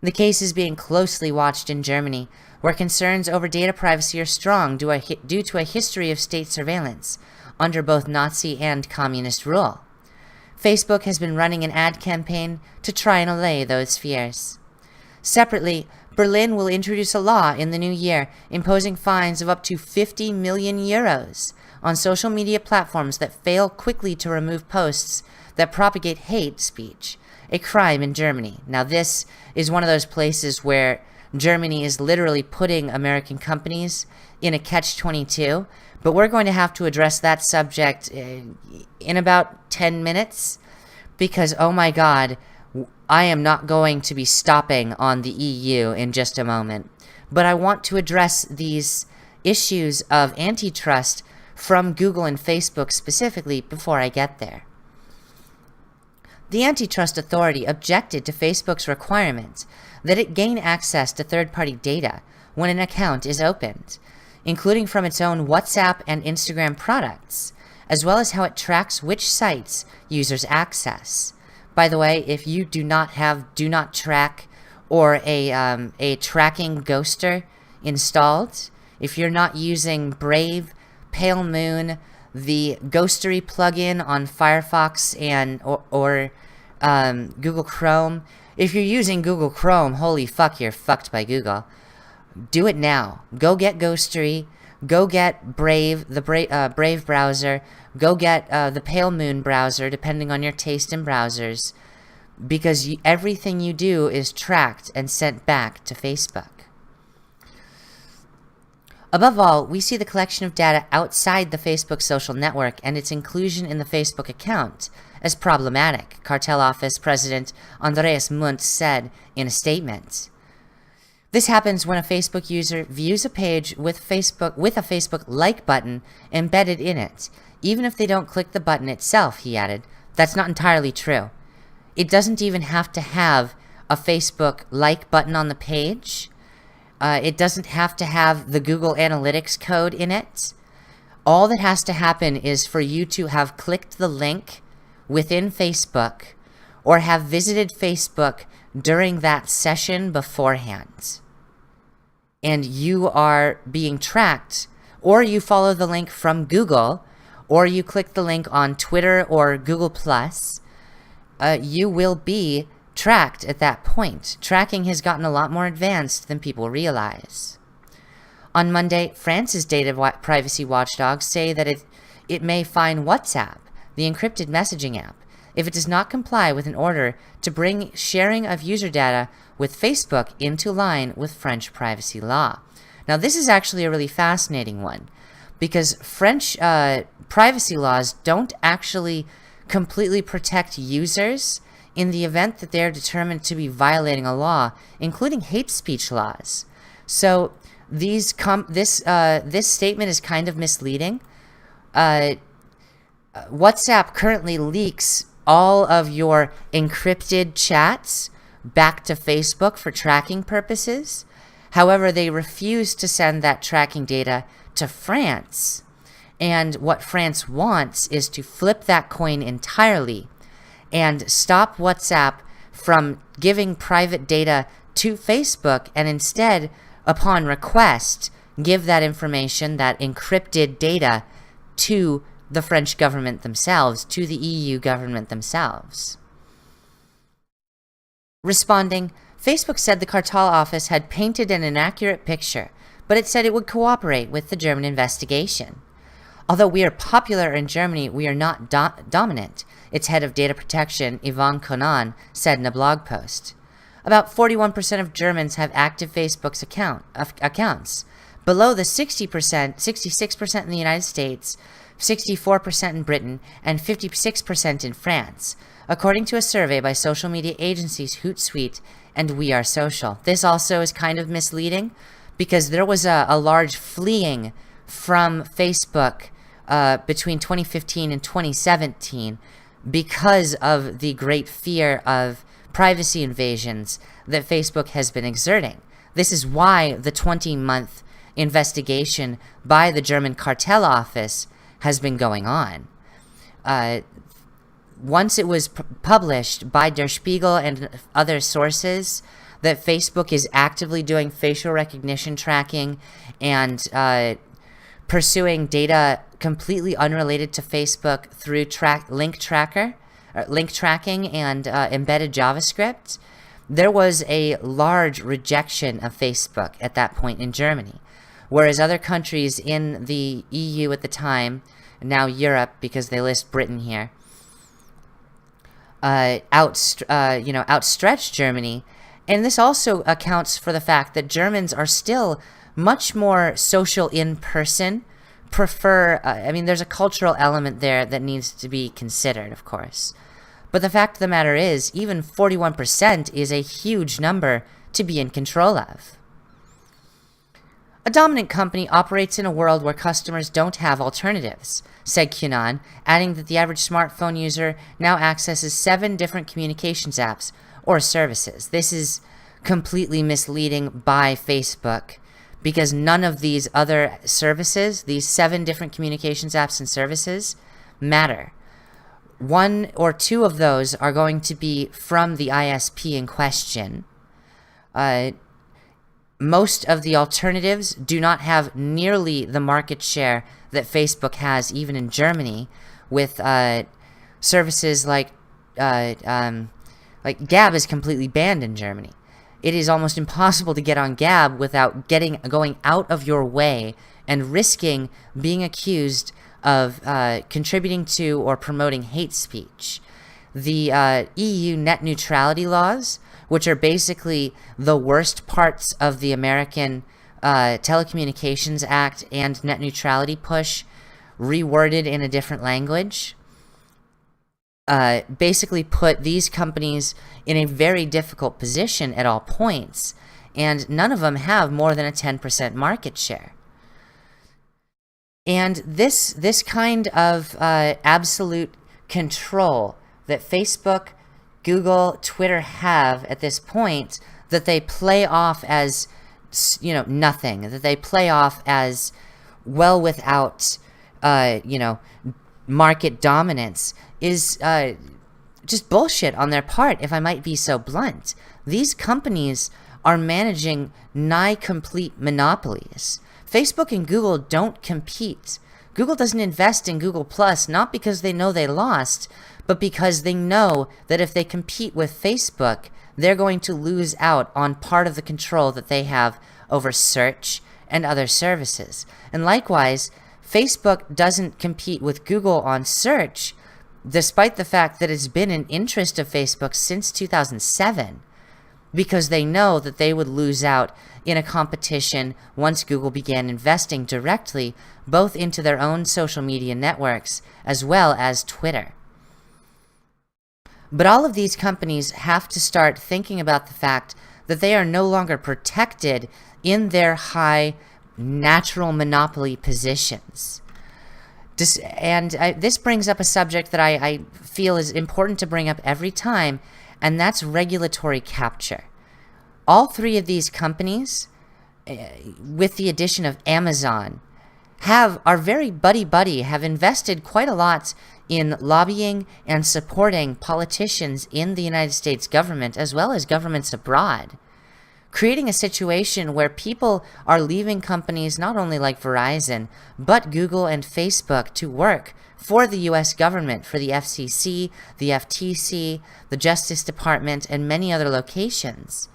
Speaker 4: The case is being closely watched in Germany, where concerns over data privacy are strong due to a history of state surveillance under both Nazi and communist rule. Facebook has been running an ad campaign to try and allay those fears. Separately, Berlin will introduce a law in the new year imposing fines of up to 50 million euros on social media platforms that fail quickly to remove posts that propagate hate speech, a crime in Germany. Now, this is one of those places where Germany is literally putting American companies in a catch-22, but we're going to have to address that subject in about 10 minutes because, oh my God, I am not going to be stopping on the EU in just a moment. But I want to address these issues of antitrust from Google and Facebook specifically before I get there. The Antitrust Authority objected to Facebook's requirement that it gain access to third-party data when an account is opened, including from its own WhatsApp and Instagram products, as well as how it tracks which sites users access. By the way, if you do not have Do Not Track or a tracking ghoster installed, if you're not using Brave, Pale Moon, the Ghostery plugin on Firefox and or Google Chrome, if you're using Google Chrome, holy fuck, you're fucked by Google. Do it now. Go get Ghostery. Go get Brave, the Brave browser. Go get the Pale Moon browser, depending on your taste in browsers, because everything you do is tracked and sent back to Facebook. Above all, we see the collection of data outside the Facebook social network and its inclusion in the Facebook account as problematic, Cartel Office President Andreas Munt said in a statement. This happens when a Facebook user views a page with a Facebook like button embedded in it, even if they don't click the button itself, he added. That's not entirely true. It doesn't even have to have a Facebook like button on the page. It doesn't have to have the Google Analytics code in it. All that has to happen is for you to have clicked the link within Facebook or have visited Facebook during that session beforehand, and you are being tracked, or you follow the link from Google, or you click the link on Twitter or Google+, you will be tracked at that point. Tracking has gotten a lot more advanced than people realize. On Monday, France's data privacy watchdogs say that it may fine WhatsApp, the encrypted messaging app, if it does not comply with an order to bring sharing of user data with Facebook into line with French privacy law. Now, this is actually a really fascinating one, because French privacy laws don't actually completely protect users in the event that they're determined to be violating a law, including hate speech laws. So this statement is kind of misleading. WhatsApp currently leaks all of your encrypted chats back to Facebook for tracking purposes. However, they refuse to send that tracking data to France. And what France wants is to flip that coin entirely and stop WhatsApp from giving private data to Facebook, and instead, upon request, give that information, that encrypted data, to the French government themselves, to the EU government themselves. Responding, Facebook said the cartel office had painted an inaccurate picture, but it said it would cooperate with the German investigation. Although we are popular in Germany, we are not dominant, its head of data protection, Awan said in a blog post. About 41% of Germans have active Facebook's accounts, below the 66% in the United States, 64% in Britain, and 56% in France, according to a survey by social media agencies Hootsuite and We Are Social. This also is kind of misleading, because there was a large fleeing from Facebook between 2015 and 2017 because of the great fear of privacy invasions that Facebook has been exerting. This is why the 20-month investigation by the German cartel office has been going on. Once it was published by Der Spiegel and other sources that Facebook is actively doing facial recognition tracking and pursuing data completely unrelated to Facebook through link tracking and embedded JavaScript, there was a large rejection of Facebook at that point in Germany. Whereas other countries in the EU at the time, now Europe because they list Britain here, outstretched Germany. And this also accounts for the fact that Germans are still much more social in person, there's a cultural element there that needs to be considered, of course. But the fact of the matter is, even 41% is a huge number to be in control of. A dominant company operates in a world where customers don't have alternatives, said Cunan, adding that the average smartphone user now accesses 7 different communications apps or services. This is completely misleading by Facebook, because none of these other services, these 7 different communications apps and services, matter. 1 or 2 of those are going to be from the ISP in question. Most of the alternatives do not have nearly the market share that Facebook has, even in Germany, with services like Gab is completely banned in Germany. It is almost impossible to get on Gab without going out of your way and risking being accused of contributing to or promoting hate speech. The EU net neutrality laws, which are basically the worst parts of the American Telecommunications Act and net neutrality push, reworded in a different language, basically put these companies in a very difficult position at all points, and none of them have more than a 10% market share. And this kind of absolute control that Facebook, Google, Twitter have at this point, that they play off as, nothing, that they play off as well without, market dominance, is just bullshit on their part, if I might be so blunt. These companies are managing nigh complete monopolies. Facebook and Google don't compete. Google doesn't invest in Google Plus, not because they know they lost, but because they know that if they compete with Facebook, they're going to lose out on part of the control that they have over search and other services. And likewise, Facebook doesn't compete with Google on search, despite the fact that it's been an interest of Facebook since 2007, because they know that they would lose out in a competition once Google began investing directly both into their own social media networks as well as Twitter. But all of these companies have to start thinking about the fact that they are no longer protected in their high natural monopoly positions. This brings up a subject that I feel is important to bring up every time, and that's regulatory capture. All three of these companies, with the addition of Amazon, are very buddy-buddy, have invested quite a lot in lobbying and supporting politicians in the United States government as well as governments abroad, creating a situation where people are leaving companies not only like Verizon, but Google and Facebook to work for the US government, for the FCC, the FTC, the Justice Department, and many other locations,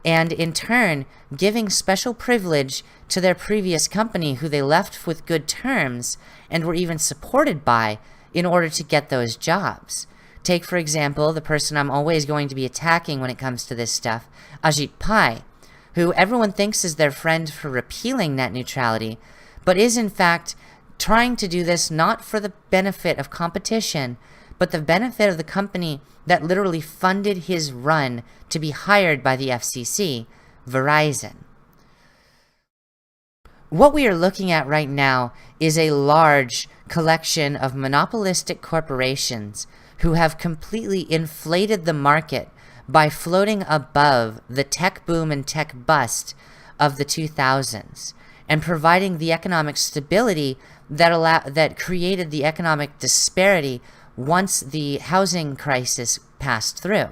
Speaker 4: and in turn giving special privilege to their previous company who they left with good terms and were even supported by in order to get those jobs. Take, for example, the person I'm always going to be attacking when it comes to this stuff, Ajit Pai, who everyone thinks is their friend for repealing net neutrality, but is in fact trying to do this not for the benefit of competition, but the benefit of the company that literally funded his run to be hired by the FCC, Verizon. What we are looking at right now is a large collection of monopolistic corporations who have completely inflated the market by floating above the tech boom and tech bust of the 2000s and providing the economic stability that created the economic disparity once the housing crisis passed through.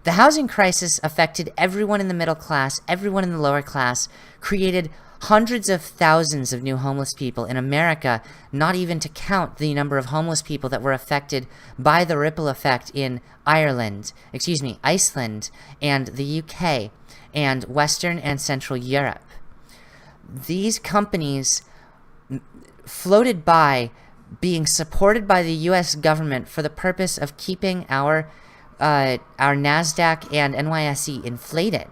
Speaker 4: The housing crisis affected everyone in the middle class, everyone in the lower class, created hundreds of thousands of new homeless people in America, not even to count the number of homeless people that were affected by the ripple effect in Iceland, and the UK, and Western and Central Europe. These companies floated by, being supported by the US government for the purpose of keeping our NASDAQ and NYSE inflated.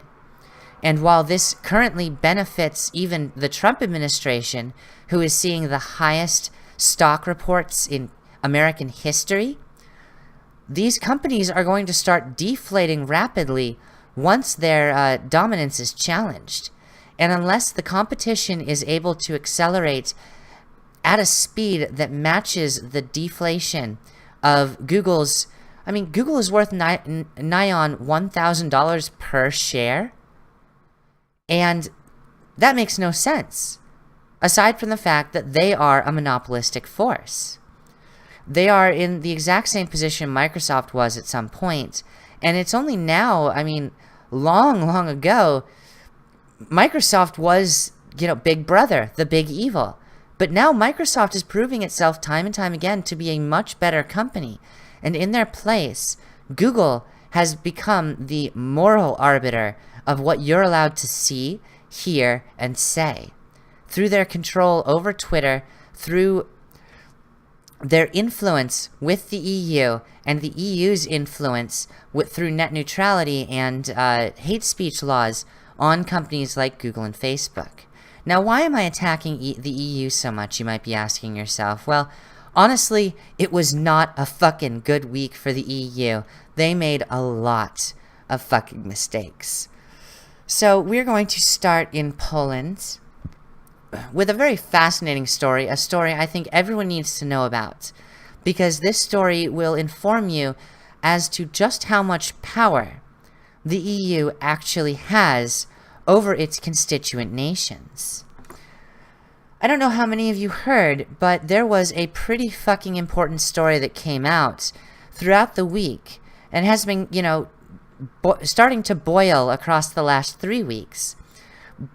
Speaker 4: And while this currently benefits even the Trump administration, who is seeing the highest stock reports in American history, these companies are going to start deflating rapidly once their dominance is challenged. And unless the competition is able to accelerate at a speed that matches the deflation of Google's, Google is worth nigh on $1,000 per share. And that makes no sense, aside from the fact that they are a monopolistic force. They are in the exact same position Microsoft was at some point, and it's only now, long ago, Microsoft was, Big Brother, the big evil. But now Microsoft is proving itself time and time again to be a much better company, and in their place, Google has become the moral arbiter of what you're allowed to see, hear, and say. Through their control over Twitter, through their influence with the EU, and the EU's influence through net neutrality and hate speech laws on companies like Google and Facebook. Now, why am I attacking the EU so much, you might be asking yourself? Well, honestly, it was not a fucking good week for the EU. They made a lot of fucking mistakes. So we're going to start in Poland with a very fascinating story, a story I think everyone needs to know about, because this story will inform you as to just how much power the EU actually has over its constituent nations. I don't know how many of you heard, but there was a pretty fucking important story that came out throughout the week and has been, starting to boil across the last 3 weeks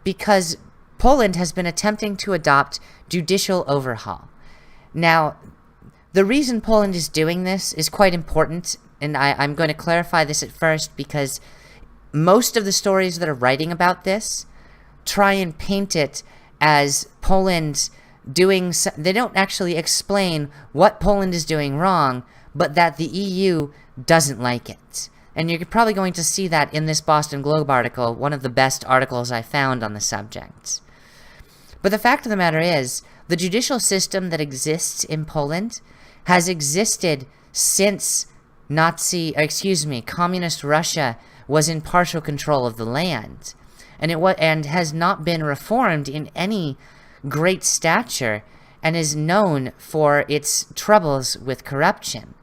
Speaker 4: because Poland has been attempting to adopt judicial overhaul. Now, the reason Poland is doing this is quite important, and I'm going to clarify this at first because most of the stories that are writing about this try and paint it as Poland doing... They don't actually explain what Poland is doing wrong, but that the EU doesn't like it. And you're probably going to see that in this Boston Globe article, one of the best articles I found on the subject. But the fact of the matter is, the judicial system that exists in Poland has existed since Communist Russia was in partial control of the land, and has not been reformed in any great stature, and is known for its troubles with corruption.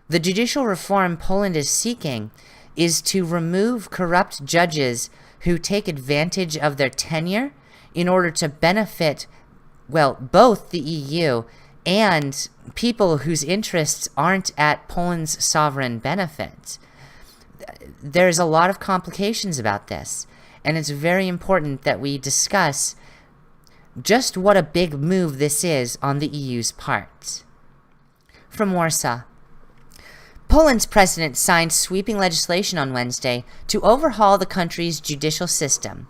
Speaker 4: The judicial reform Poland is seeking is to remove corrupt judges who take advantage of their tenure in order to benefit, both the EU and people whose interests aren't at Poland's sovereign benefit. There's a lot of complications about this, and it's very important that we discuss just what a big move this is on the EU's part. From Warsaw. Poland's president signed sweeping legislation on Wednesday to overhaul the country's judicial system,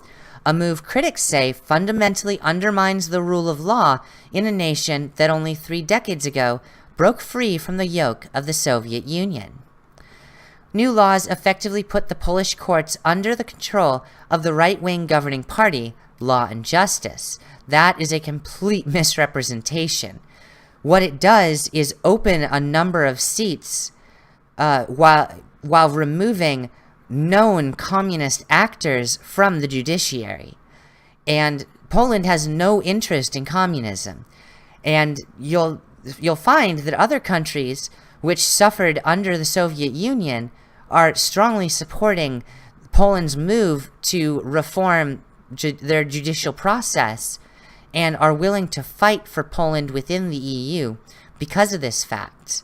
Speaker 4: a move critics say fundamentally undermines the rule of law in a nation that only 3 decades ago broke free from the yoke of the Soviet Union. New laws effectively put the Polish courts under the control of the right-wing governing party, Law and Justice. That is a complete misrepresentation. What it does is open a number of seats while removing known communist actors from the judiciary. And Poland has no interest in communism. And you'll find that other countries which suffered under the Soviet Union are strongly supporting Poland's move to reform their judicial process and are willing to fight for Poland within the EU because of this fact.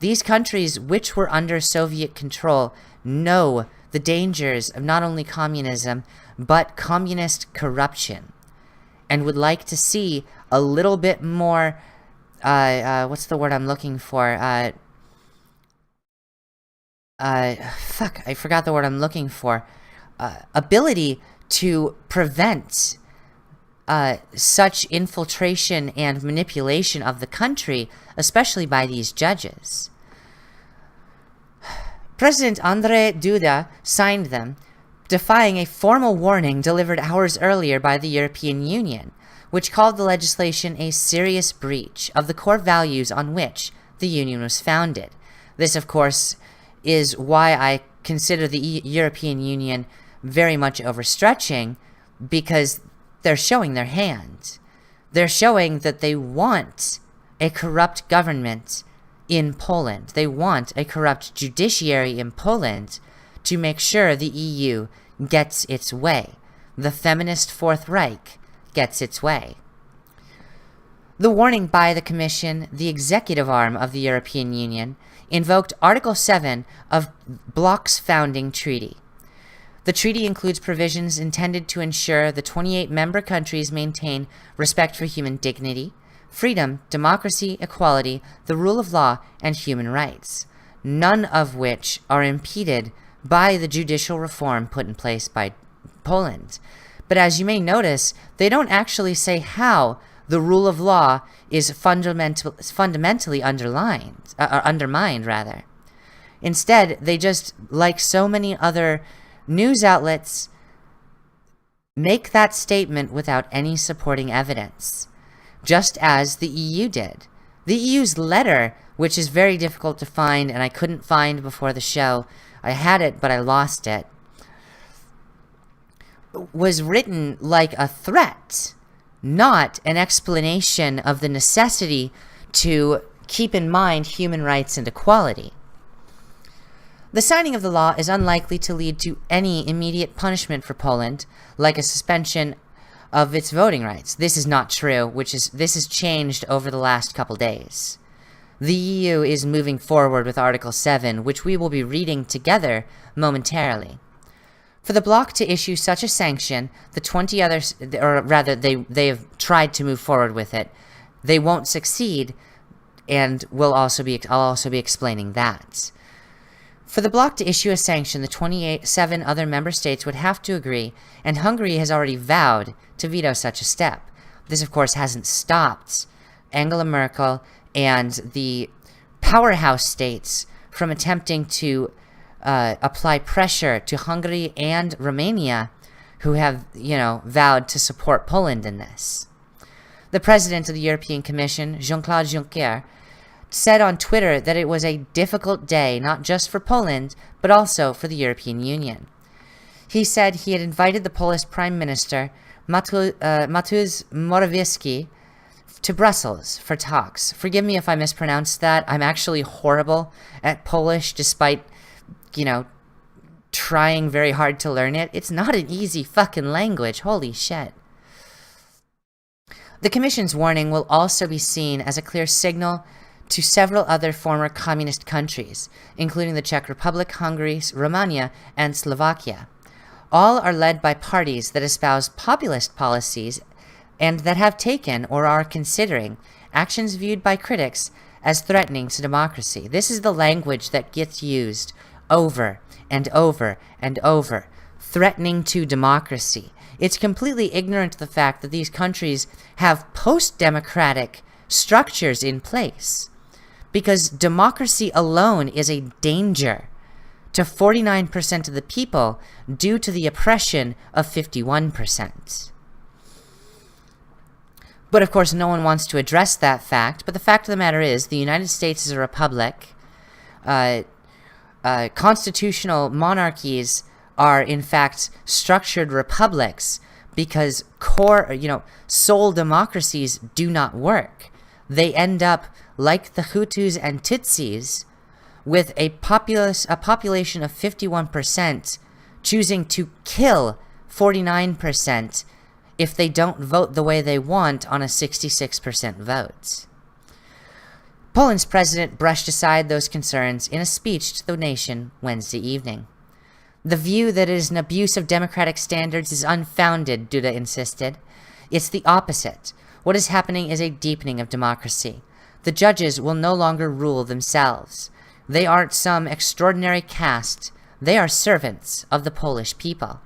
Speaker 4: These countries which were under Soviet control know the dangers of not only communism, but communist corruption, and would like to see a little bit more, what's the word I'm looking for? I forgot the word I'm looking for. Ability to prevent such infiltration and manipulation of the country, especially by these judges. President Andrzej Duda signed them, defying a formal warning delivered hours earlier by the European Union, which called the legislation a serious breach of the core values on which the Union was founded. This, of course, is why I consider the European Union very much overstretching, because they're showing their hand. They're showing that they want a corrupt government in Poland. They want a corrupt judiciary in Poland to make sure the EU gets its way. The feminist Fourth Reich gets its way. The warning by the Commission, the executive arm of the European Union, invoked Article 7 of Bloc's founding treaty. The treaty includes provisions intended to ensure the 28 member countries maintain respect for human dignity, freedom, democracy, equality, the rule of law, and human rights, none of which are impeded by the judicial reform put in place by Poland. But as you may notice, they don't actually say how the rule of law is fundamentally undermined. Instead, they just, like so many other news outlets, make that statement without any supporting evidence, just as the EU did. The EU's letter, which is very difficult to find and I couldn't find before the show, I had it but I lost it, was written like a threat, not an explanation of the necessity to keep in mind human rights and equality. The signing of the law is unlikely to lead to any immediate punishment for Poland, like a suspension of its voting rights. This is not true, this has changed over the last couple days. the EU is moving forward with Article 7, which we will be reading together momentarily. For the bloc to issue such a sanction, the 20 others, or rather they have tried to move forward with it. They won't succeed, and I'll also be explaining that. For the bloc to issue a sanction, the 27 other member states would have to agree, and Hungary has already vowed to veto such a step. This, of course, hasn't stopped Angela Merkel and the powerhouse states from attempting to apply pressure to Hungary and Romania, who have, vowed to support Poland in this. The president of the European Commission, Jean-Claude Juncker, said on Twitter that it was a difficult day not just for Poland, but also for the European Union. He said he had invited the Polish Prime Minister, Mateusz Morawiecki, to Brussels for talks. Forgive me if I mispronounced that. I'm actually horrible at Polish, despite, trying very hard to learn it. It's not an easy fucking language. Holy shit. The Commission's warning will also be seen as a clear signal to several other former communist countries, including the Czech Republic, Hungary, Romania, and Slovakia. All are led by parties that espouse populist policies and that have taken or are considering actions viewed by critics as threatening to democracy. This is the language that gets used over and over and over. Threatening to democracy. It's completely ignorant to the fact that these countries have post-democratic structures in place, because democracy alone is a danger to 49% of the people due to the oppression of 51%. But of course, no one wants to address that fact. But the fact of the matter is, the United States is a republic. Constitutional monarchies are, in fact, structured republics because sole democracies do not work. They end up, like the Hutus and Tutsis, with a population of 51% choosing to kill 49% if they don't vote the way they want on a 66% vote. Poland's president brushed aside those concerns in a speech to the nation Wednesday evening. The view that it is an abuse of democratic standards is unfounded, Duda insisted. It's the opposite. What is happening is a deepening of democracy. The judges will no longer rule themselves. They aren't some extraordinary caste. They are servants of the Polish people.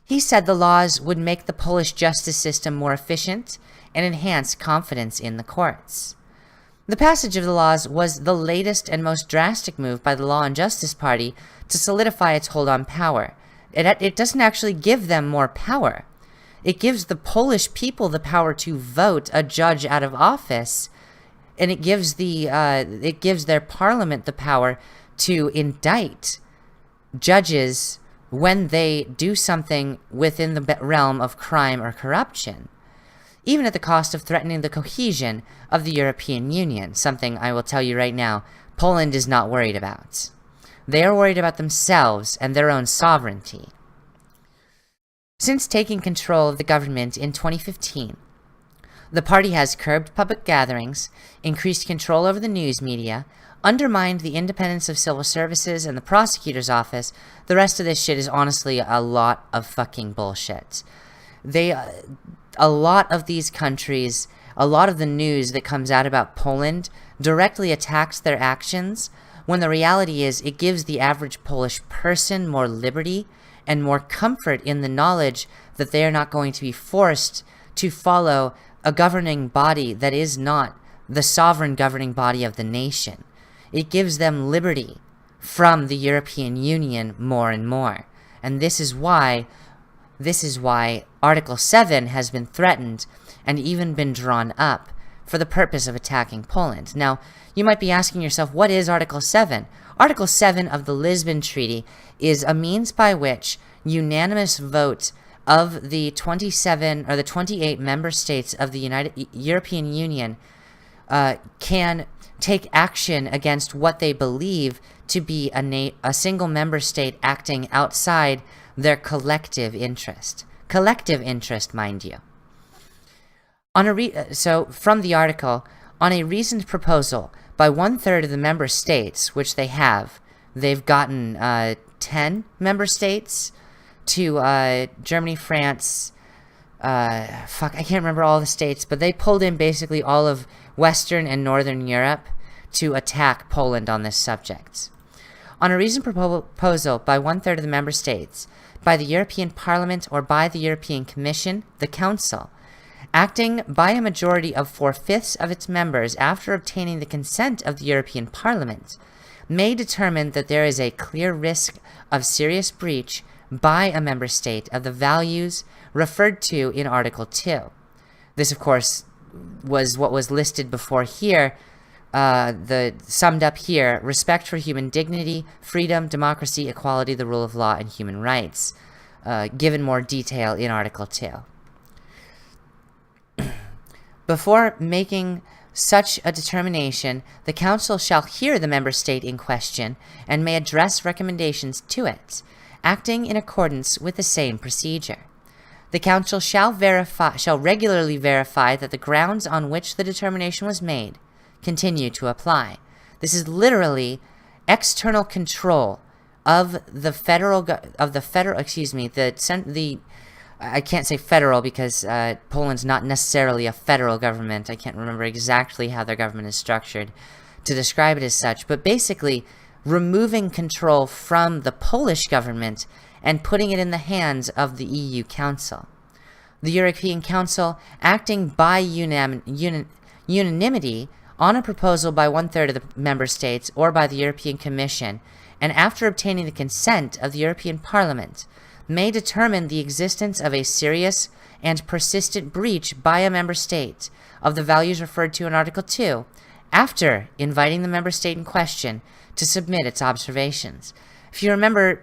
Speaker 4: He said the laws would make the Polish justice system more efficient and enhance confidence in the courts. The passage of the laws was the latest and most drastic move by the Law and Justice Party to solidify its hold on power. It doesn't actually give them more power. It gives the Polish people the power to vote a judge out of office, and it gives their parliament the power to indict judges when they do something within the realm of crime or corruption, even at the cost of threatening the cohesion of the European Union, something I will tell you right now, Poland is not worried about. They are worried about themselves and their own sovereignty. Since taking control of the government in 2015, the party has curbed public gatherings, increased control over the news media, undermined the independence of civil services and the prosecutor's office. The rest of this shit is honestly a lot of fucking bullshit. A lot of these countries, a lot of the news that comes out about Poland directly attacks their actions, when the reality is it gives the average Polish person more liberty and more comfort in the knowledge that they are not going to be forced to follow a governing body that is not the sovereign governing body of the nation. It gives them liberty from the European Union more and more. And this is why Article 7 has been threatened and even been drawn up for the purpose of attacking Poland. Now, you might be asking yourself, what is Article 7? Article 7 of the Lisbon Treaty is a means by which unanimous vote of the 27 or the 28 member states of the European Union can take action against what they believe to be a single member state acting outside their collective interest. Collective interest, mind you. So, from the article, on a recent proposal by 1/3 of the member states, which they have. They've gotten 10 member states to Germany, France, I can't remember all the states, but they pulled in basically all of Western and Northern Europe to attack Poland on this subject. On a reasoned proposal by 1/3 of the member states, by the European Parliament or by the European Commission, the Council, acting by a majority of 4/5 of its members after obtaining the consent of the European Parliament, may determine that there is a clear risk of serious breach by a member state of the values referred to in Article 2. This, of course, was what was listed before here, summed up here: respect for human dignity, freedom, democracy, equality, the rule of law, and human rights, given more detail in Article 2. Before making such a determination, the Council shall hear the member state in question and may address recommendations to it, acting in accordance with the same procedure. The Council shall regularly verify that the grounds on which the determination was made continue to apply. This is literally external control of the I can't say federal because Poland's not necessarily a federal government. I can't remember exactly how their government is structured to describe it as such, but basically removing control from the Polish government and putting it in the hands of the EU Council. The European Council, acting by unanimity on a proposal by 1/3 of the member states or by the European Commission, and after obtaining the consent of the European Parliament, may determine the existence of a serious and persistent breach by a member state of the values referred to in Article 2, after inviting the member state in question to submit its observations. If you remember,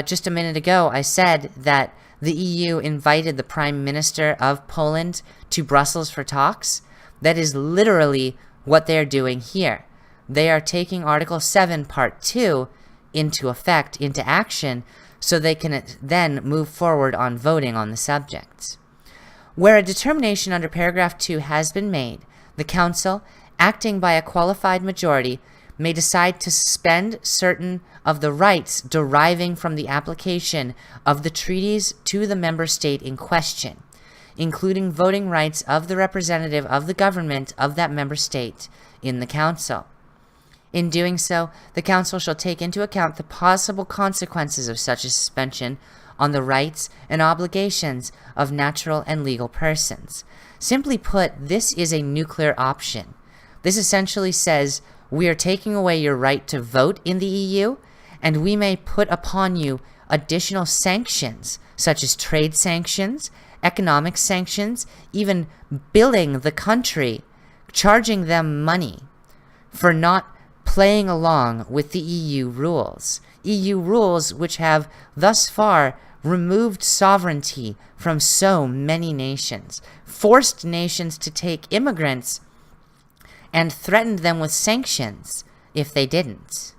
Speaker 4: just a minute ago, I said that the EU invited the Prime Minister of Poland to Brussels for talks. That is literally what they're doing here. They are taking Article 7, Part 2 into effect, into action, so they can then move forward on voting on the subject. Where a determination under Paragraph 2 has been made, the Council, acting by a qualified majority, may decide to suspend certain of the rights deriving from the application of the treaties to the member state in question, including voting rights of the representative of the government of that member state in the Council. In doing so, the Council shall take into account the possible consequences of such a suspension on the rights and obligations of natural and legal persons. Simply put, this is a nuclear option. This essentially says, we are taking away your right to vote in the EU, and we may put upon you additional sanctions, such as trade sanctions, economic sanctions, even billing the country, charging them money for not playing along with the EU rules. EU rules which have thus far removed sovereignty from so many nations, forced nations to take immigrants, and threatened them with sanctions if they didn't.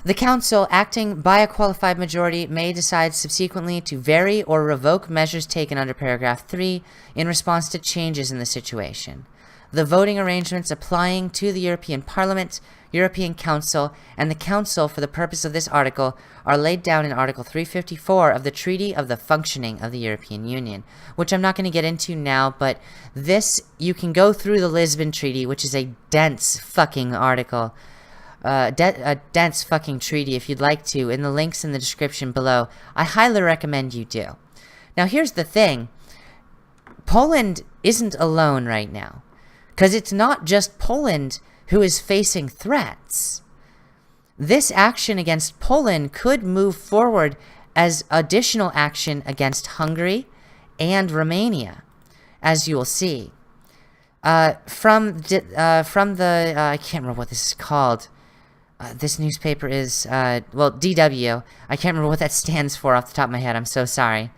Speaker 4: The Council, acting by a qualified majority, may decide subsequently to vary or revoke measures taken under Paragraph 3 in response to changes in the situation. The voting arrangements applying to the European Parliament, European Council, and the Council for the purpose of this article are laid down in Article 354 of the Treaty of the Functioning of the European Union, which I'm not going to get into now, but this, you can go through the Lisbon Treaty, which is a dense fucking article, a dense fucking treaty if you'd like to, in the links in the description below. I highly recommend you do. Now here's the thing. Poland isn't alone right now, because it's not just Poland who is facing threats. This action against Poland could move forward as additional action against Hungary and Romania, as you will see. From the I can't remember what this is called. This newspaper is, DW. I can't remember what that stands for off the top of my head. I'm so sorry.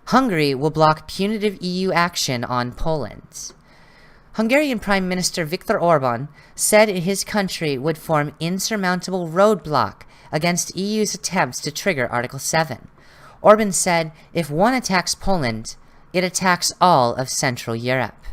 Speaker 4: Hungary will block punitive EU action on Poland. Hungarian Prime Minister Viktor Orban said his country would form insurmountable roadblock against EU's attempts to trigger Article 7. Orban said, if one attacks Poland, it attacks all of Central Europe.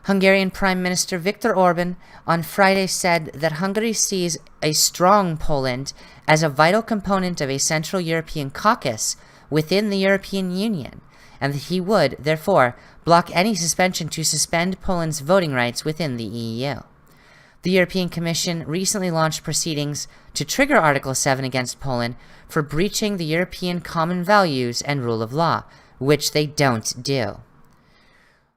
Speaker 4: Hungarian Prime Minister Viktor Orban on Friday said that Hungary sees a strong Poland as a vital component of a Central European caucus within the European Union, and that he would, therefore, block any suspension to suspend Poland's voting rights within the EU. The European Commission recently launched proceedings to trigger Article 7 against Poland for breaching the European common values and rule of law, which they don't do.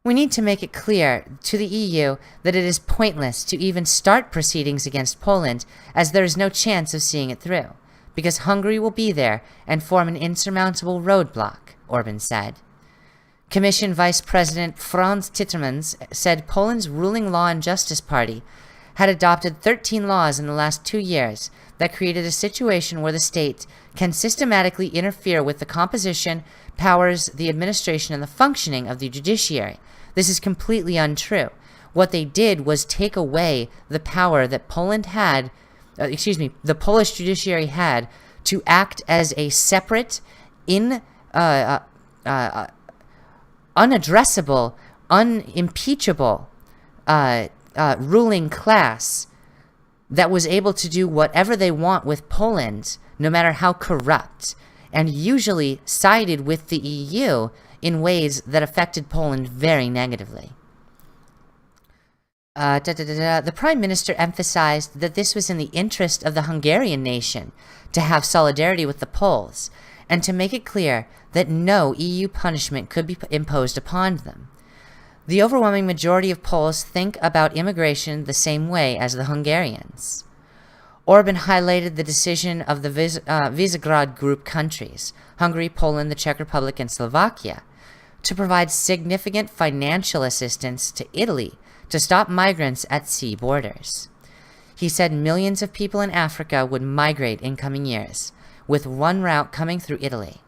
Speaker 4: We need to make it clear to the EU that it is pointless to even start proceedings against Poland, as there is no chance of seeing it through, because Hungary will be there and form an insurmountable roadblock, Orban said. Commission Vice President Franz Timmermans said Poland's ruling Law and Justice Party had adopted 13 laws in the last 2 years that created a situation where the state can systematically interfere with the composition, powers, the administration, and the functioning of the judiciary. This is completely untrue. What they did was take away the power that the Polish judiciary had to act as a separate, unaddressable, unimpeachable ruling class that was able to do whatever they want with Poland, no matter how corrupt, and usually sided with the EU in ways that affected Poland very negatively. The Prime Minister emphasized that this was in the interest of the Hungarian nation to have solidarity with the Poles, and to make it clear that no EU punishment could be imposed upon them. The overwhelming majority of Poles think about immigration the same way as the Hungarians. Orban highlighted the decision of the Visegrad Group countries, Hungary, Poland, the Czech Republic, and Slovakia, to provide significant financial assistance to Italy to stop migrants at sea borders. He said millions of people in Africa would migrate in coming years, with one route coming through Italy.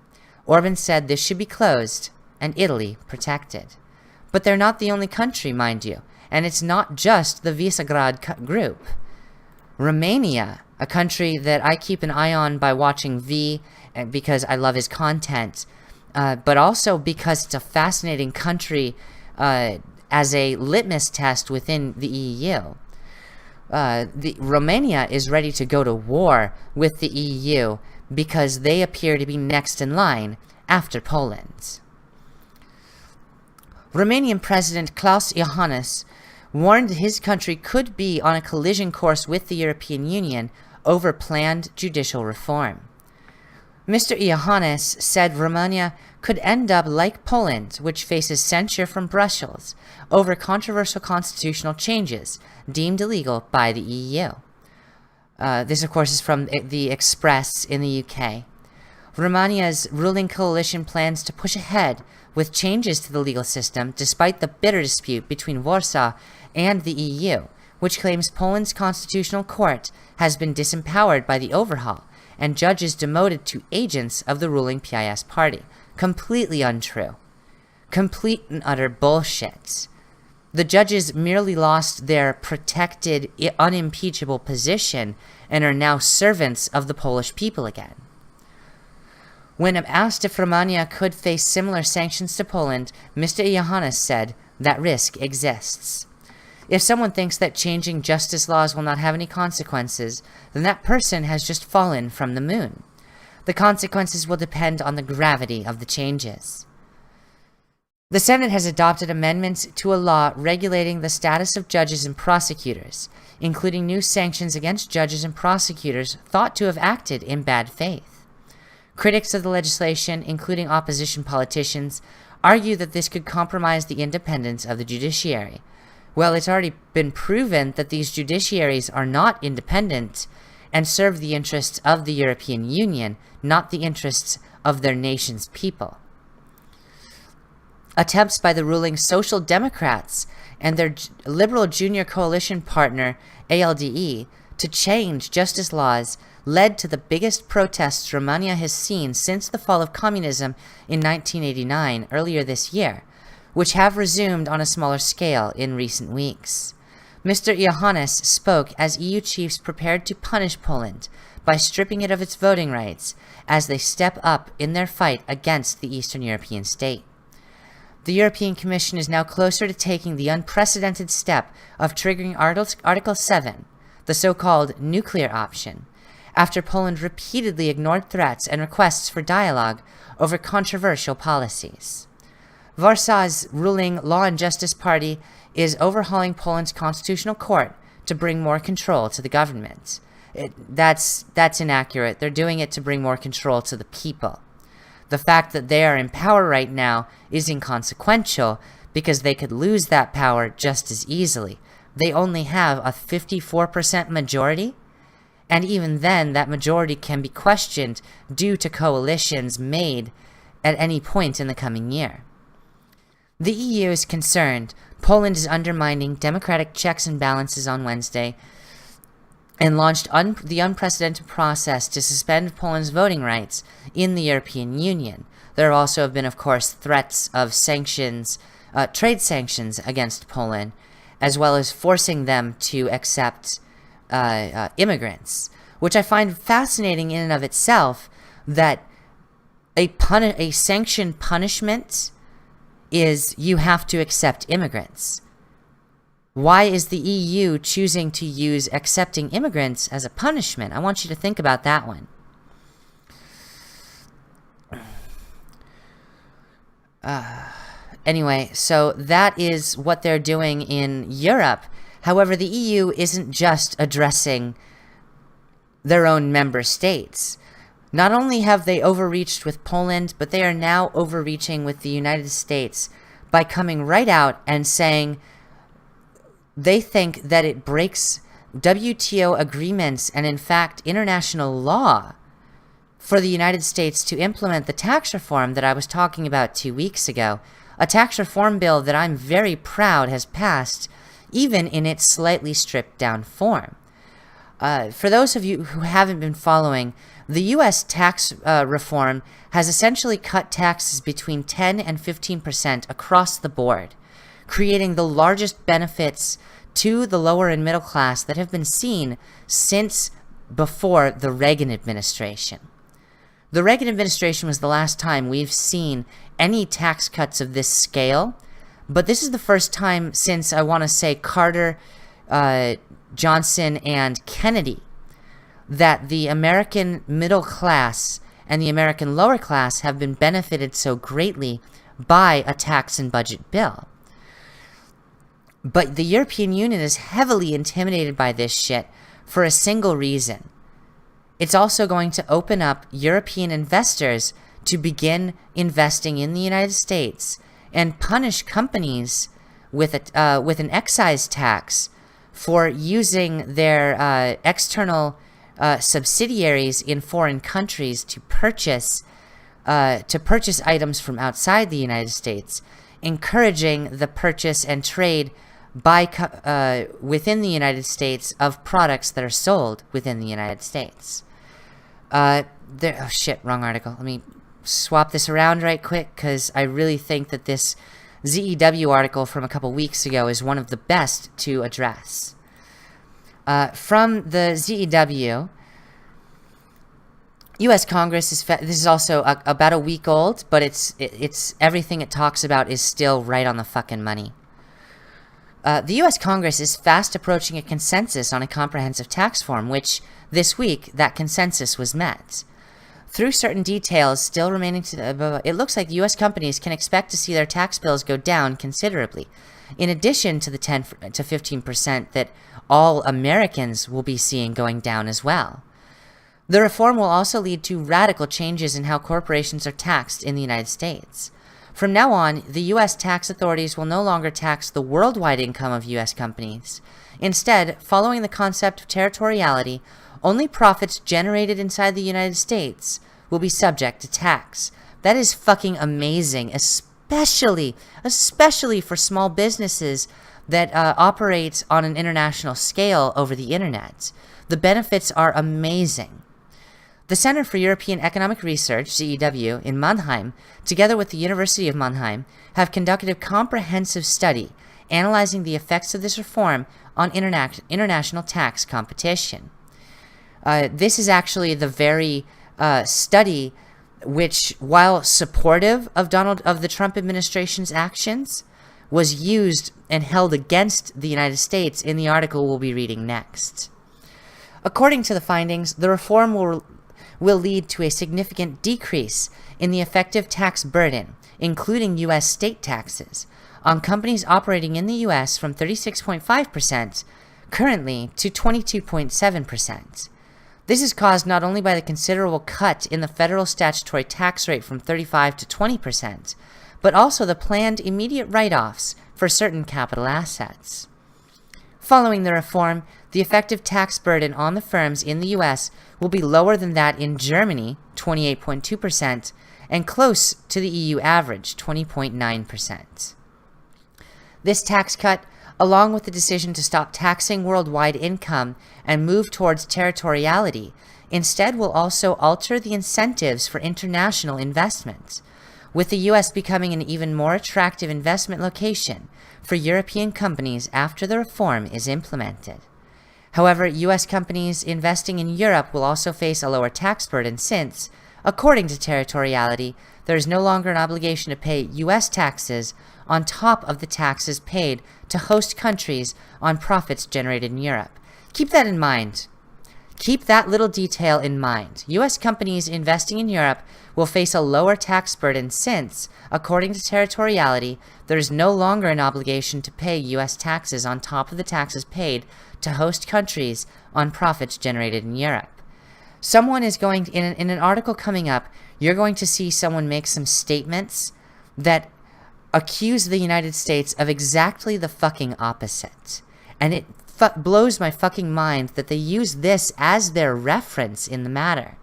Speaker 4: Orban said this should be closed and Italy protected. But they're not the only country, mind you, and it's not just the Visegrad Group. Romania, a country that I keep an eye on by watching V, because I love his content, but also because it's a fascinating country as a litmus test within the EU. Romania is ready to go to war with the EU because they appear to be next in line after Poland. Romanian President Klaus Iohannis warned his country could be on a collision course with the European Union over planned judicial reform. Mr. Iohannis said Romania could end up like Poland, which faces censure from Brussels over controversial constitutional changes deemed illegal by the EU. This, of course, is from the Express in the UK. Romania's ruling coalition plans to push ahead with changes to the legal system despite the bitter dispute between Warsaw and the EU, which claims Poland's constitutional court has been disempowered by the overhaul and judges demoted to agents of the ruling PiS party. Completely untrue. Complete and utter bullshit. The judges merely lost their protected, unimpeachable position and are now servants of the Polish people again. When asked if Romania could face similar sanctions to Poland, Mr. Iohannis said that risk exists. If someone thinks that changing justice laws will not have any consequences, then that person has just fallen from the moon. The consequences will depend on the gravity of the changes. The Senate has adopted amendments to a law regulating the status of judges and prosecutors, including new sanctions against judges and prosecutors thought to have acted in bad faith. Critics of the legislation, including opposition politicians, argue that this could compromise the independence of the judiciary. Well, it's already been proven that these judiciaries are not independent and serve the interests of the European Union, not the interests of their nation's people. Attempts by the ruling Social Democrats and their liberal junior coalition partner, ALDE, to change justice laws led to the biggest protests Romania has seen since the fall of communism in 1989, earlier this year, which have resumed on a smaller scale in recent weeks. Mr. Iohannis spoke as EU chiefs prepared to punish Poland by stripping it of its voting rights as they step up in their fight against the Eastern European state. The European Commission is now closer to taking the unprecedented step of triggering Article 7, the so-called nuclear option, after Poland repeatedly ignored threats and requests for dialogue over controversial policies. Warsaw's ruling Law and Justice Party is overhauling Poland's constitutional court to bring more control to the government. That's inaccurate. They're doing it to bring more control to the people. The fact that they are in power right now is inconsequential because they could lose that power just as easily. They only have a 54% majority, and even then that majority can be questioned due to coalitions made at any point in the coming year. The EU is concerned Poland is undermining democratic checks and balances on Wednesday and launched the unprecedented process to suspend Poland's voting rights in the European Union. There also have been, of course, threats of sanctions, trade sanctions against Poland, as well as forcing them to accept immigrants, which I find fascinating in and of itself, that a sanctioned punishment is you have to accept immigrants. Why is the EU choosing to use accepting immigrants as a punishment? I want you to think about that one. Anyway, so that is what they're doing in Europe. However, the EU isn't just addressing their own member states. Not only have they overreached with Poland, but they are now overreaching with the United States by coming right out and saying they think that it breaks WTO agreements and, in fact, international law for the United States to implement the tax reform that I was talking about 2 weeks ago. A tax reform bill that I'm very proud has passed, even in its slightly stripped-down form. For those of you who haven't been following, the U.S. tax reform has essentially cut taxes between 10 and 15% across the board, creating the largest benefits to the lower and middle class that have been seen since before the Reagan administration. The Reagan administration was the last time we've seen any tax cuts of this scale, but this is the first time since, I want to say, Carter, Johnson, and Kennedy, that the American middle class and the American lower class have been benefited so greatly by a tax and budget bill. But the European Union is heavily intimidated by this shit for a single reason. It's also going to open up European investors to begin investing in the United States and punish companies with an excise tax for using their external subsidiaries in foreign countries to purchase items from outside the United States, encouraging the purchase and trade by within the United States of products that are sold within the United States. Oh shit, wrong article. Let me swap this around right quick, because I really think that this ZEW article from a couple weeks ago is one of the best to address. From the ZEW, U.S. Congress is this is also about a week old, but it's everything it talks about is still right on the fucking money. The U.S. Congress is fast approaching a consensus on a comprehensive tax reform, which this week that consensus was met. Through certain details still remaining it looks like U.S. companies can expect to see their tax bills go down considerably, in addition to the 10 to 15% that all Americans will be seeing going down as well. The reform will also lead to radical changes in how corporations are taxed in the United States. From now on, the U.S. tax authorities will no longer tax the worldwide income of U.S. companies. Instead, following the concept of territoriality, only profits generated inside the United States will be subject to tax. That is fucking amazing, especially for small businesses that operate on an international scale over the internet. The benefits are amazing. The Center for European Economic Research, CEW, in Mannheim, together with the University of Mannheim, have conducted a comprehensive study analyzing the effects of this reform on international tax competition. This is actually the very study which, while supportive of the Trump administration's actions, was used and held against the United States in the article we'll be reading next. According to the findings, the reform will lead to a significant decrease in the effective tax burden, including U.S. state taxes, on companies operating in the U.S. from 36.5% currently to 22.7%. This is caused not only by the considerable cut in the federal statutory tax rate from 35 to 20%, but also the planned immediate write-offs for certain capital assets. Following the reform, the effective tax burden on the firms in the U.S. will be lower than that in Germany, 28.2%, and close to the EU average, 20.9%. This tax cut, along with the decision to stop taxing worldwide income and move towards territoriality, instead will also alter the incentives for international investment, with the U.S. becoming an even more attractive investment location for European companies after the reform is implemented. However, U.S. companies investing in Europe will also face a lower tax burden since, according to territoriality, there is no longer an obligation to pay U.S. taxes on top of the taxes paid to host countries on profits generated in Europe. Keep that in mind. Keep that little detail in mind. U.S. companies investing in Europe will face a lower tax burden since, according to territoriality, there is no longer an obligation to pay U.S. taxes on top of the taxes paid to host countries on profits generated in Europe. Someone is going, in an article coming up, you're going to see someone make some statements that accuse the United States of exactly the fucking opposite. And it blows my fucking mind that they use this as their reference in the matter.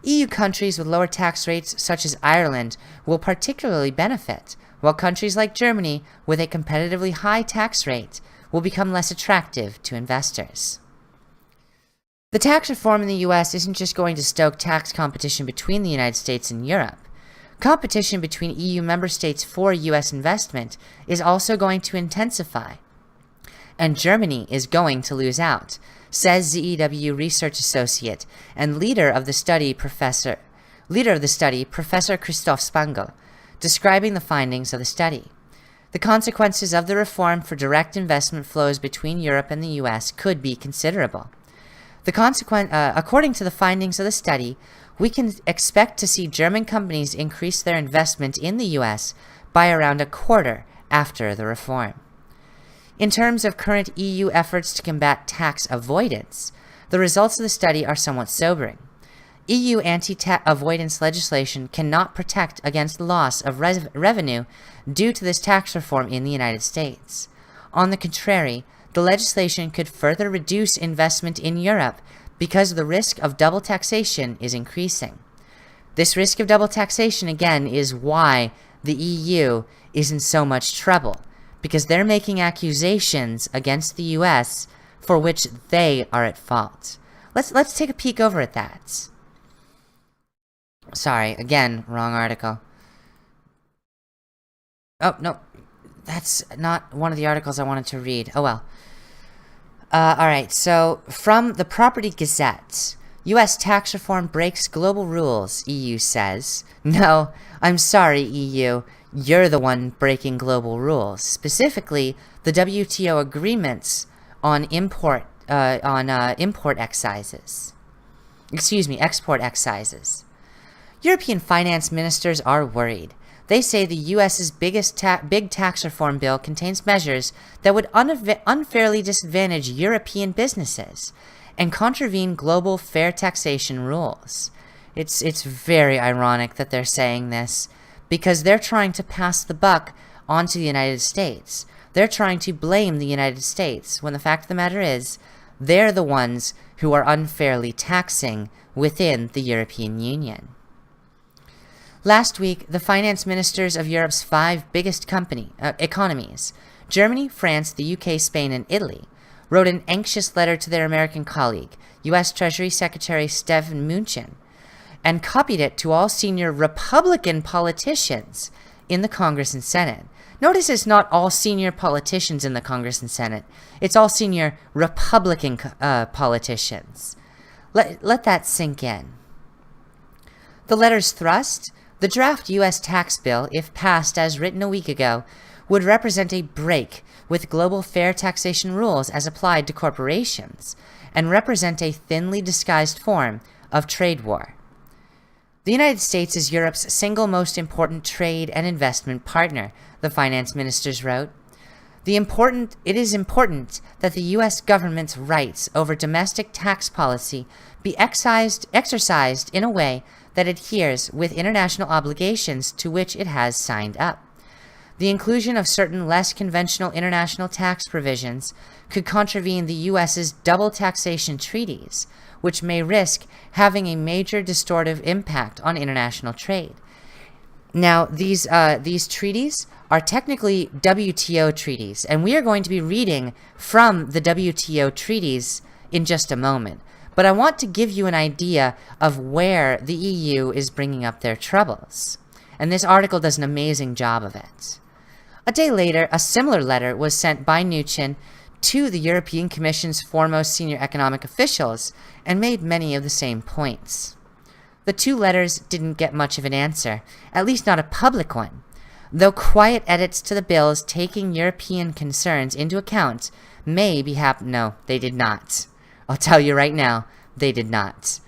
Speaker 4: EU countries with lower tax rates, such as Ireland, will particularly benefit, while countries like Germany, with a competitively high tax rate, will become less attractive to investors. The tax reform in the U.S. isn't just going to stoke tax competition between the United States and Europe. Competition between EU member states for U.S. investment is also going to intensify. And Germany is going to lose out, says ZEW research associate and leader of the study, Professor Christoph Spangl, describing the findings of the study. The consequences of the reform for direct investment flows between Europe and the U.S. could be considerable. According to the findings of the study, we can expect to see German companies increase their investment in the U.S. by around a quarter after the reform. In terms of current EU efforts to combat tax avoidance, the results of the study are somewhat sobering. EU anti-avoidance legislation cannot protect against loss of revenue due to this tax reform in the United States. On the contrary, the legislation could further reduce investment in Europe because the risk of double taxation is increasing. This risk of double taxation, again, is why the EU is in so much trouble, because they're making accusations against the U.S. for which they are at fault. Let's take a peek over at that. Sorry, again, wrong article. Oh, no, that's not one of the articles I wanted to read. Oh well. Alright, so from the Property Gazette, U.S. tax reform breaks global rules, EU says. No, I'm sorry, EU. You're the one breaking global rules, specifically the WTO agreements on export excises. Export excises. European finance ministers are worried. They say the U.S.'s big tax reform bill contains measures that would unfairly disadvantage European businesses and contravene global fair taxation rules. It's very ironic that they're saying this, because they're trying to pass the buck onto the United States. They're trying to blame the United States, when the fact of the matter is, they're the ones who are unfairly taxing within the European Union. Last week, the finance ministers of Europe's 5 biggest economies, Germany, France, the UK, Spain, and Italy, wrote an anxious letter to their American colleague, U.S. Treasury Secretary Steven Mnuchin, and copied it to all senior Republican politicians in the Congress and Senate. Notice it's not all senior politicians in the Congress and Senate. It's all senior Republican politicians. Let that sink in. The letter's thrust? The draft U.S. tax bill, if passed as written a week ago, would represent a break with global fair taxation rules as applied to corporations, and represent a thinly disguised form of trade war. The United States is Europe's single most important trade and investment partner, the finance ministers wrote. It is important that the U.S. government's rights over domestic tax policy be exercised in a way that adheres with international obligations to which it has signed up. The inclusion of certain less conventional international tax provisions could contravene the U.S.'s double taxation treaties, which may risk having a major distortive impact on international trade. Now, these treaties are technically WTO treaties, and we are going to be reading from the WTO treaties in just a moment. But I want to give you an idea of where the EU is bringing up their troubles. And this article does an amazing job of it. A day later, a similar letter was sent by Mnuchin to the European Commission's foremost senior economic officials and made many of the same points. The two letters didn't get much of an answer, at least not a public one, though quiet edits to the bills taking European concerns into account may be No, they did not. I'll tell you right now, they did not.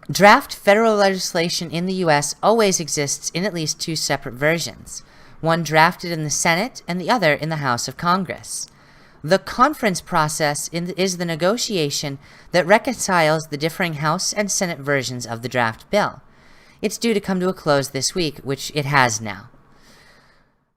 Speaker 4: Draft federal legislation in the U.S. always exists in at least two separate versions, one drafted in the Senate and the other in the House of Congress. The conference process is the negotiation that reconciles the differing House and Senate versions of the draft bill. It's due to come to a close this week, which it has now.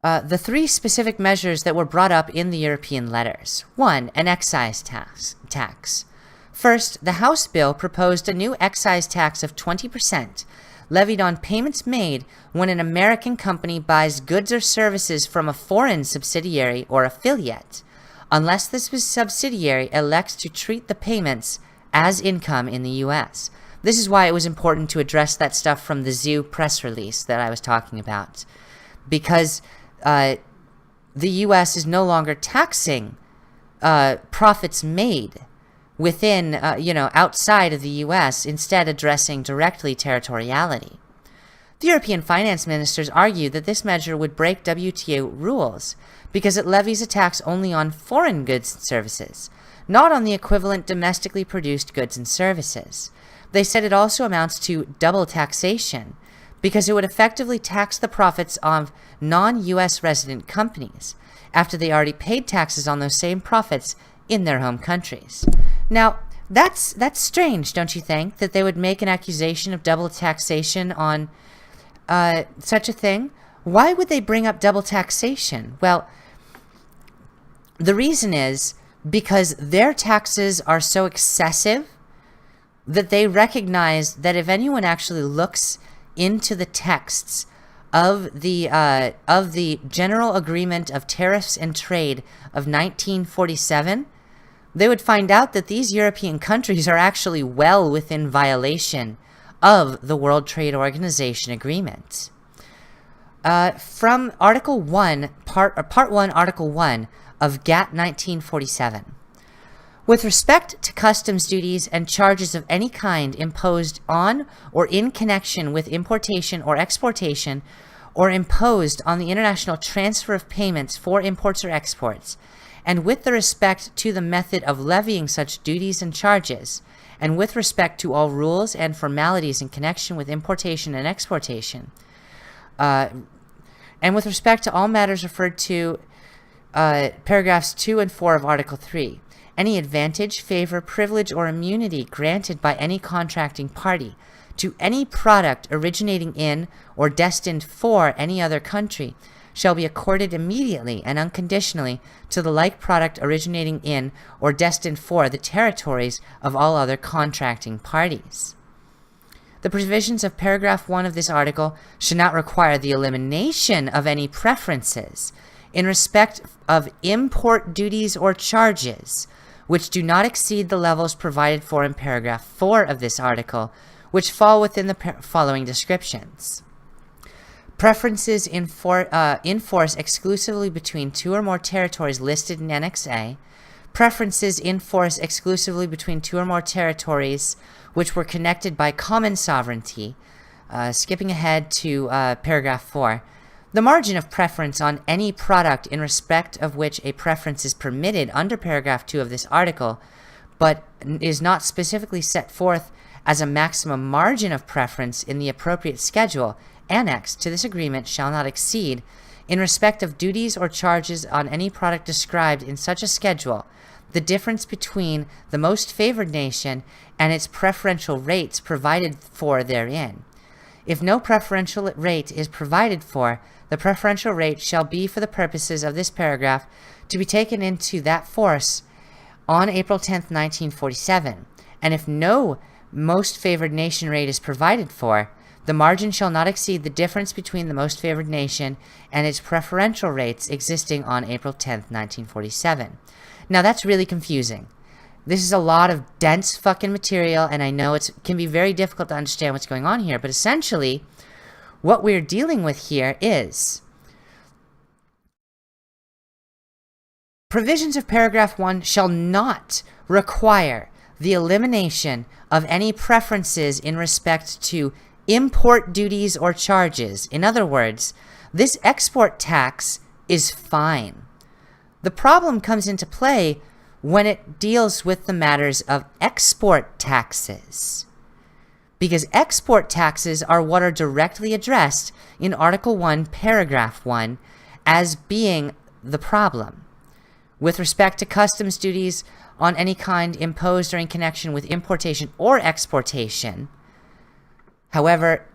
Speaker 4: The three specific measures that were brought up in the European letters. 1. An excise tax. First, the House bill proposed a new excise tax of 20%, levied on payments made when an American company buys goods or services from a foreign subsidiary or affiliate, unless this subsidiary elects to treat the payments as income in the U.S. This is why it was important to address that stuff from the ZOO press release that I was talking about, because the U.S. is no longer taxing profits made within, outside of the U.S., instead addressing directly territoriality. The European finance ministers argued that this measure would break WTO rules because it levies a tax only on foreign goods and services, not on the equivalent domestically produced goods and services. They said it also amounts to double taxation because it would effectively tax the profits of non-U.S. resident companies after they already paid taxes on those same profits in their home countries. Now, that's strange, don't you think, that they would make an accusation of double taxation on such a thing? Why would they bring up double taxation? Well, the reason is because their taxes are so excessive that they recognize that if anyone actually looks into the texts of the General Agreement of Tariffs and Trade of 1947, they would find out that these European countries are actually well within violation of the World Trade Organization agreement. From Article 1, Part 1, Article 1 of GATT 1947. With respect to customs duties and charges of any kind imposed on or in connection with importation or exportation, or imposed on the international transfer of payments for imports or exports, and with the respect to the method of levying such duties and charges, and with respect to all rules and formalities in connection with importation and exportation, and with respect to all matters referred to paragraphs 2 and 4 of Article 3, any advantage, favor, privilege, or immunity granted by any contracting party to any product originating in or destined for any other country shall be accorded immediately and unconditionally to the like product originating in or destined for the territories of all other contracting parties. The provisions of paragraph 1 of this article should not require the elimination of any preferences in respect of import duties or charges which do not exceed the levels provided for in paragraph 4 of this article, which fall within the following descriptions. Preferences in force exclusively between two or more territories listed in Annex A, preferences in force exclusively between two or more territories which were connected by common sovereignty. Skipping ahead to paragraph 4. The margin of preference on any product in respect of which a preference is permitted under paragraph 2 of this article, but is not specifically set forth as a maximum margin of preference in the appropriate schedule annexed to this agreement, shall not exceed, in respect of duties or charges on any product described in such a schedule, the difference between the most favored nation and its preferential rates provided for therein. If no preferential rate is provided for, the preferential rate shall be, for the purposes of this paragraph, to be taken into that force on April 10th, 1947, and if no most favored nation rate is provided for, the margin shall not exceed the difference between the most favored nation and its preferential rates existing on April 10th, 1947. Now that's really confusing. This is a lot of dense fucking material, and I know it can be very difficult to understand what's going on here, but essentially, what we're dealing with here is provisions of paragraph 1 shall not require the elimination of any preferences in respect to import duties or charges. In other words, this export tax is fine. The problem comes into play when it deals with the matters of export taxes, because export taxes are what are directly addressed in Article 1, Paragraph 1, as being the problem. With respect to customs duties on any kind imposed or in connection with importation or exportation, however,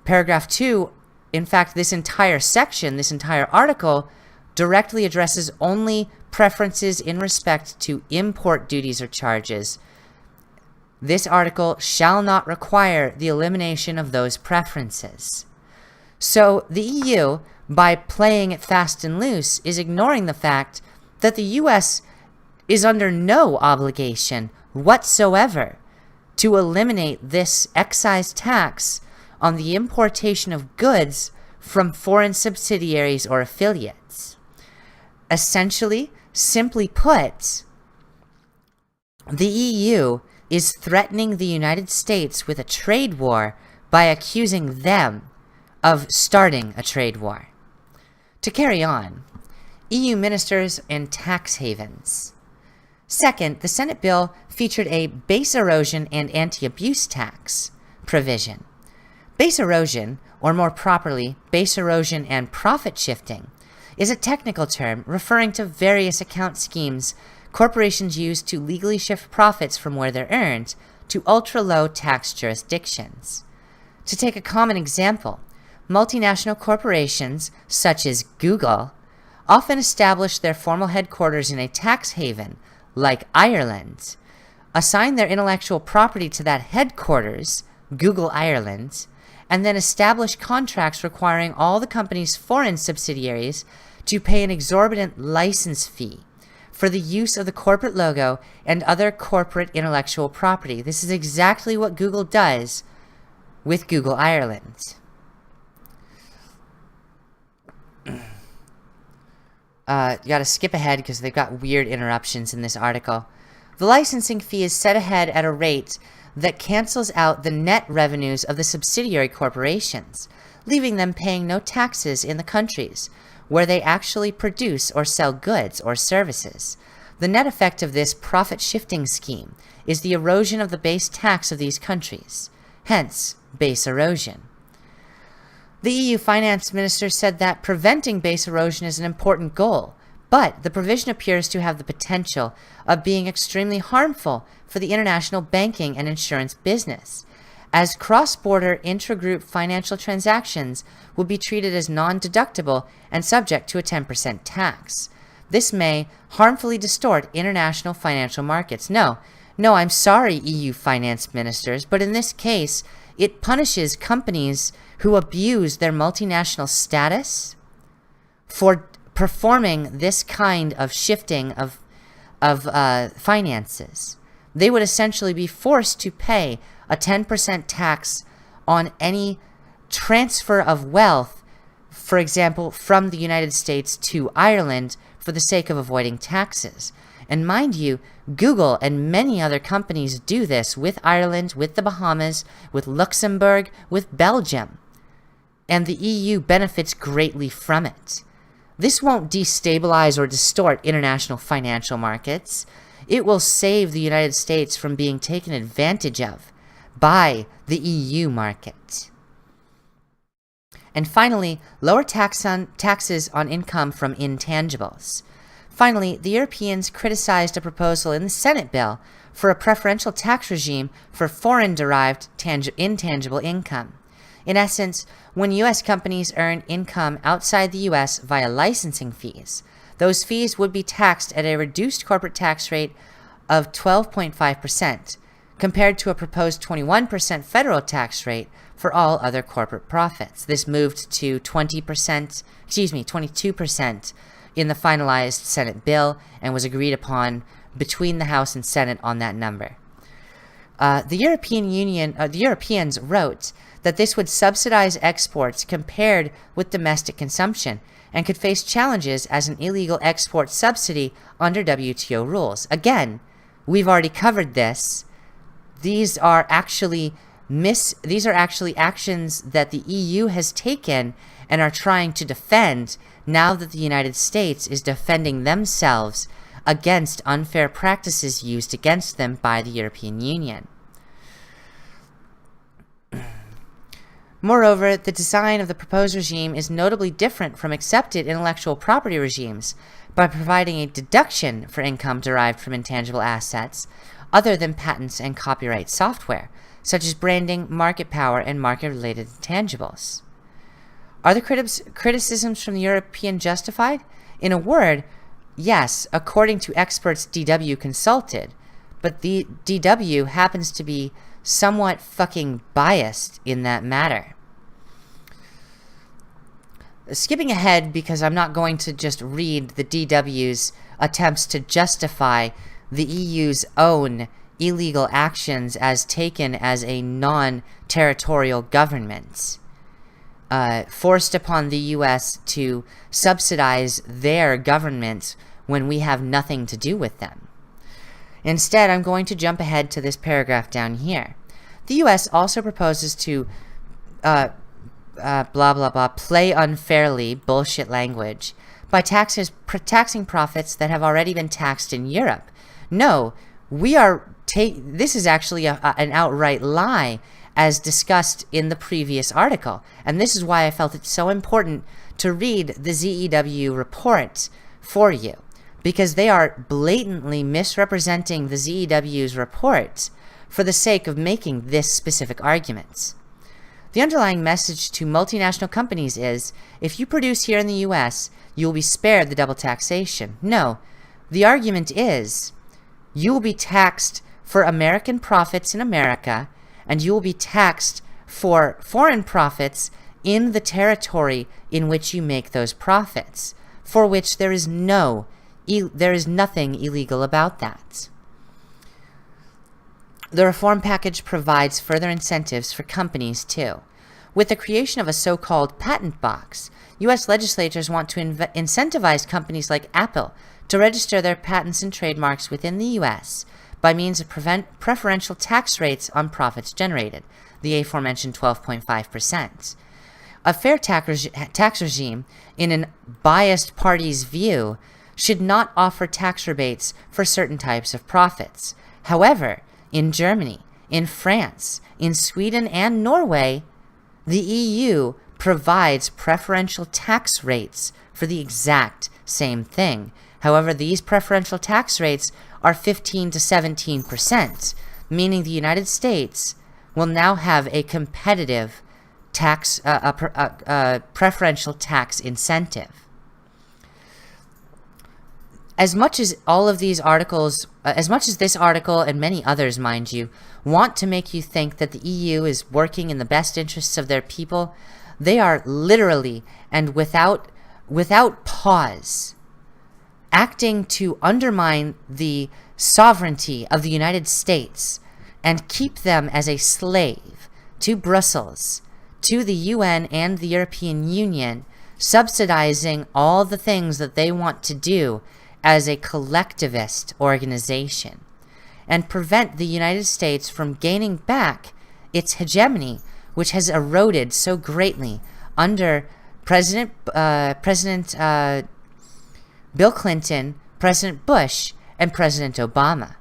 Speaker 4: Paragraph 2, in fact, this entire section, this entire article, directly addresses only preferences in respect to import duties or charges. This article shall not require the elimination of those preferences. So the EU, by playing it fast and loose, is ignoring the fact that the US is under no obligation whatsoever to eliminate this excise tax on the importation of goods from foreign subsidiaries or affiliates. Essentially, simply put, the EU is threatening the United States with a trade war by accusing them of starting a trade war. To carry on, EU ministers and tax havens. Second, the Senate bill featured a base erosion and anti-abuse tax provision. Base erosion, or more properly, base erosion and profit shifting, is a technical term referring to various account schemes corporations use to legally shift profits from where they're earned to ultra-low tax jurisdictions. To take a common example, multinational corporations, such as Google, often establish their formal headquarters in a tax haven, like Ireland, assign their intellectual property to that headquarters, Google Ireland, and then establish contracts requiring all the company's foreign subsidiaries to pay an exorbitant license fee for the use of the corporate logo and other corporate intellectual property. This is exactly what Google does with Google Ireland. You gotta skip ahead because they've got weird interruptions in this article. The licensing fee is set ahead at a rate that cancels out the net revenues of the subsidiary corporations, leaving them paying no taxes in the countries where they actually produce or sell goods or services. The net effect of this profit-shifting scheme is the erosion of the base tax of these countries, hence base erosion. The EU finance minister said that preventing base erosion is an important goal, but the provision appears to have the potential of being extremely harmful for the international banking and insurance business, as cross-border intragroup financial transactions will be treated as non-deductible and subject to a 10% tax. This may harmfully distort international financial markets. No, I'm sorry, EU finance ministers, but in this case, it punishes companies who abuse their multinational status for performing this kind of shifting of finances. They would essentially be forced to pay a 10% tax on any transfer of wealth, for example, from the United States to Ireland for the sake of avoiding taxes. And mind you, Google and many other companies do this with Ireland, with the Bahamas, with Luxembourg, with Belgium. And the EU benefits greatly from it. This won't destabilize or distort international financial markets. It will save the United States from being taken advantage of by the EU market. And finally, lower taxes on income from intangibles. Finally, the Europeans criticized a proposal in the Senate bill for a preferential tax regime for foreign-derived intangible income. In essence, when U.S. companies earn income outside the U.S. via licensing fees, those fees would be taxed at a reduced corporate tax rate of 12.5%, compared to a proposed 21% federal tax rate for all other corporate profits. This moved to 22% in the finalized Senate bill and was agreed upon between the House and Senate on that number. The Europeans wrote that this would subsidize exports compared with domestic consumption and could face challenges as an illegal export subsidy under WTO rules. Again, we've already covered this. These are actually actions that the EU has taken and are trying to defend now that the United States is defending themselves against unfair practices used against them by the European Union. Moreover, the design of the proposed regime is notably different from accepted intellectual property regimes by providing a deduction for income derived from intangible assets other than patents and copyright software, such as branding, market power, and market-related intangibles. Are the criticisms from the European justified? In a word, yes, according to experts DW consulted, but the DW happens to be somewhat fucking biased in that matter. Skipping ahead, because I'm not going to just read the DW's attempts to justify the EU's own illegal actions as taken as a non-territorial government, forced upon the U.S. to subsidize their government when we have nothing to do with them. Instead, I'm going to jump ahead to this paragraph down here. The U.S. also proposes to play unfairly, bullshit language, by taxing profits that have already been taxed in Europe. No, this is actually an outright lie, as discussed in the previous article, and this is why I felt it so important to read the ZEW report for you, because they are blatantly misrepresenting the ZEW's report for the sake of making this specific argument. The underlying message to multinational companies is, if you produce here in the US, you will be spared the double taxation. No, the argument is, you will be taxed for American profits in America, and you will be taxed for foreign profits in the territory in which you make those profits, for which there is nothing illegal about that. The reform package provides further incentives for companies too. With the creation of a so-called patent box, U.S. legislators want to incentivize companies like Apple to register their patents and trademarks within the U.S. by means of preferential tax rates on profits generated, the aforementioned 12.5%. A fair tax regime, in an biased party's view, should not offer tax rebates for certain types of profits. However, in Germany, in France, in Sweden, and Norway, the EU provides preferential tax rates for the exact same thing. However, these preferential tax rates are 15 to 17%, meaning the United States will now have a competitive tax, preferential tax incentive. As much as all of these articles, as much as this article and many others, mind you, want to make you think that the EU is working in the best interests of their people, they are literally and without pause acting to undermine the sovereignty of the United States and keep them as a slave to Brussels, to the UN and the European Union, subsidizing all the things that they want to do as a collectivist organization and prevent the United States from gaining back its hegemony, which has eroded so greatly under President Bill Clinton, President Bush, and President Obama.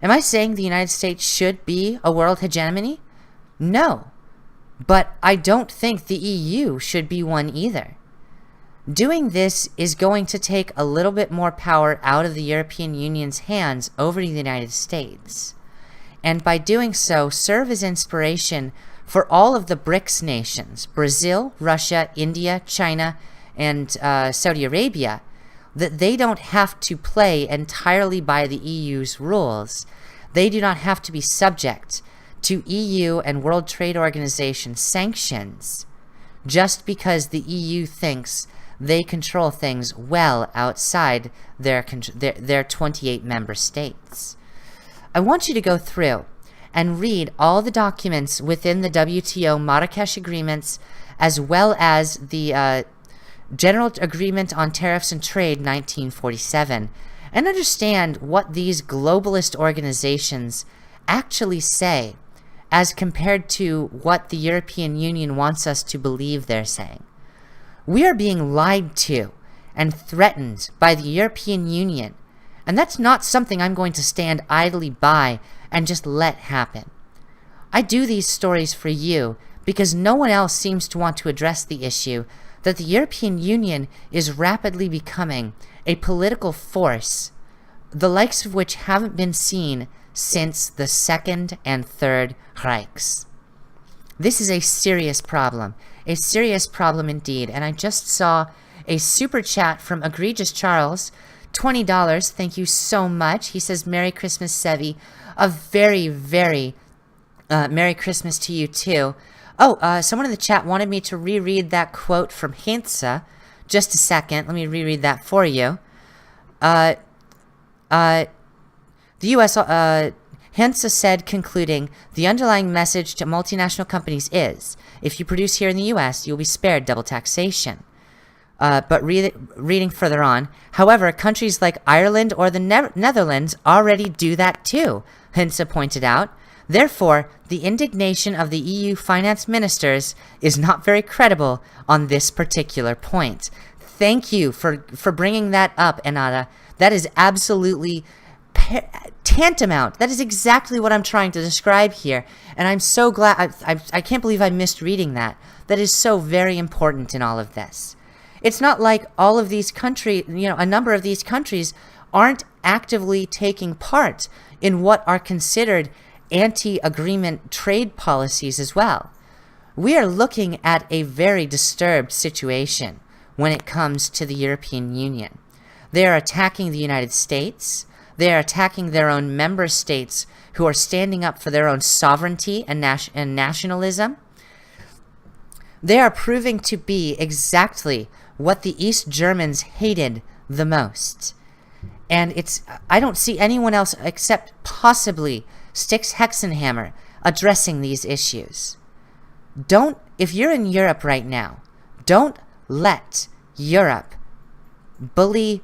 Speaker 4: Am I saying the United States should be a world hegemony? No. But I don't think the EU should be one either. Doing this is going to take a little bit more power out of the European Union's hands over the United States. And by doing so, serve as inspiration for all of the BRICS nations, Brazil, Russia, India, China, and Saudi Arabia, that they don't have to play entirely by the EU's rules. They do not have to be subject to EU and World Trade Organization sanctions just because the EU thinks they control things well outside their 28 member states. I want you to go through and read all the documents within the WTO Marrakesh agreements, as well as the General Agreement on Tariffs and Trade 1947, and understand what these globalist organizations actually say as compared to what the European Union wants us to believe they're saying. We are being lied to and threatened by the European Union, and that's not something I'm going to stand idly by and just let happen. I do these stories for you because no one else seems to want to address the issue that the European Union is rapidly becoming a political force, the likes of which haven't been seen since the Second and Third Reichs. This is a serious problem indeed, and I just saw a super chat from Egregious Charles, $20, thank you so much. He says, Merry Christmas, Sevi. A very, very Merry Christmas to you too. Oh, someone in the chat wanted me to reread that quote from Hintze. Just a second, let me reread that for you. The U.S. Hintze said, concluding, the underlying message to multinational companies is, if you produce here in the U.S., you'll be spared double taxation. But reading further on, however, countries like Ireland or the Netherlands already do that too, Hintze pointed out. Therefore, the indignation of the EU finance ministers is not very credible on this particular point. Thank you for bringing that up, Enada. That is absolutely tantamount. That is exactly what I'm trying to describe here. And I'm so glad. I can't believe I missed reading that. That is so very important in all of this. It's not like all of these countries, a number of these countries aren't actively taking part in what are considered anti-agreement trade policies as well. We are looking at a very disturbed situation when it comes to the European Union. They are attacking the United States. They are attacking their own member states who are standing up for their own sovereignty and nationalism. They are proving to be exactly what the East Germans hated the most. And I don't see anyone else except possibly Styx Hexenhammer addressing these issues. If you're in Europe right now, don't let Europe bully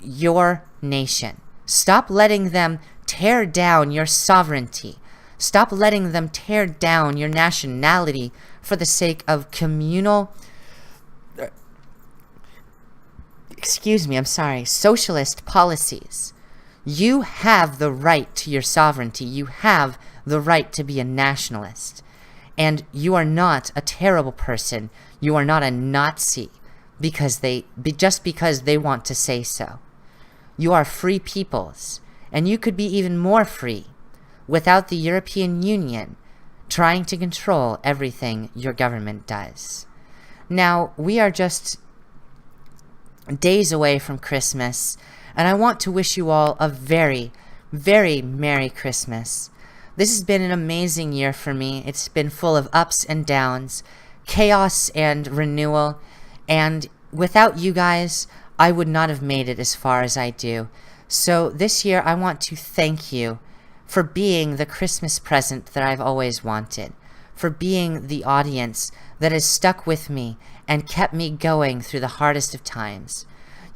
Speaker 4: your nation. Stop letting them tear down your sovereignty. Stop letting them tear down your nationality for the sake of communal, socialist policies. You have the right to your sovereignty. You have the right to be a nationalist. And you are not a terrible person. You are not a Nazi just because they want to say so. You are free peoples, and you could be even more free without the European Union trying to control everything your government does. Now, we are just days away from Christmas, and I want to wish you all a very, very Merry Christmas. This has been an amazing year for me. It's been full of ups and downs, chaos and renewal, and without you guys, I would not have made it as far as I do. So this year, I want to thank you for being the Christmas present that I've always wanted, for being the audience that has stuck with me and kept me going through the hardest of times.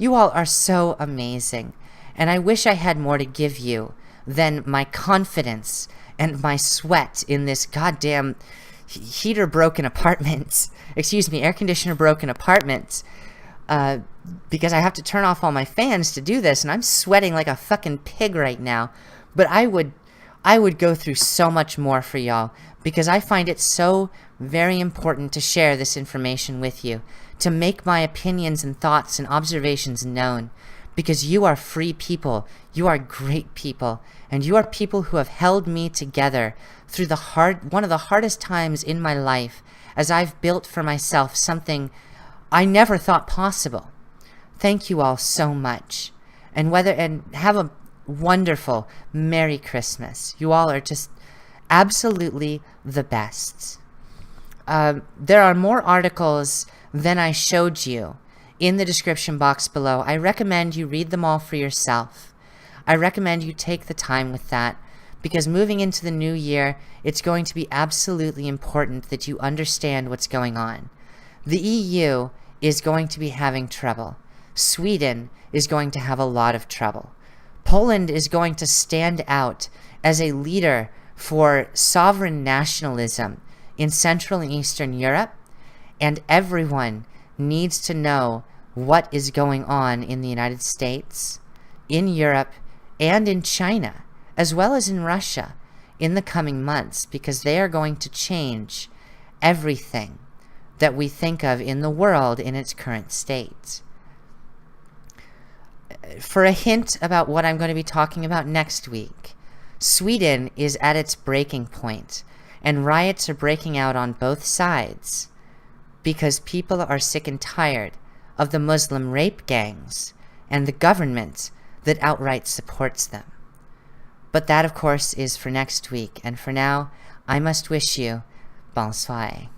Speaker 4: You all are so amazing, and I wish I had more to give you than my confidence and my sweat in this goddamn heater broken apartment. Excuse me, air conditioner broken apartment. Because I have to turn off all my fans to do this, and I'm sweating like a fucking pig right now. But I would go through so much more for y'all, because I find it so very important to share this information with you, to make my opinions and thoughts and observations known, because you are free people, you are great people, and you are people who have held me together through one of the hardest times in my life, as I've built for myself something I never thought possible. Thank you all so much, and have a wonderful Merry Christmas. You all are just absolutely the best. There are more articles than I showed you in the description box below. I recommend you read them all for yourself. I recommend you take the time with that, because moving into the new year, it's going to be absolutely important that you understand what's going on. The EU is going to be having trouble. Sweden is going to have a lot of trouble. Poland is going to stand out as a leader for sovereign nationalism in Central and Eastern Europe, and everyone needs to know what is going on in the United States, in Europe, and in China, as well as in Russia, in the coming months, because they are going to change everything that we think of in the world in its current state. For a hint about what I'm going to be talking about next week, Sweden is at its breaking point, and riots are breaking out on both sides because people are sick and tired of the Muslim rape gangs and the government that outright supports them. But that, of course, is for next week, and for now, I must wish you bonsoir.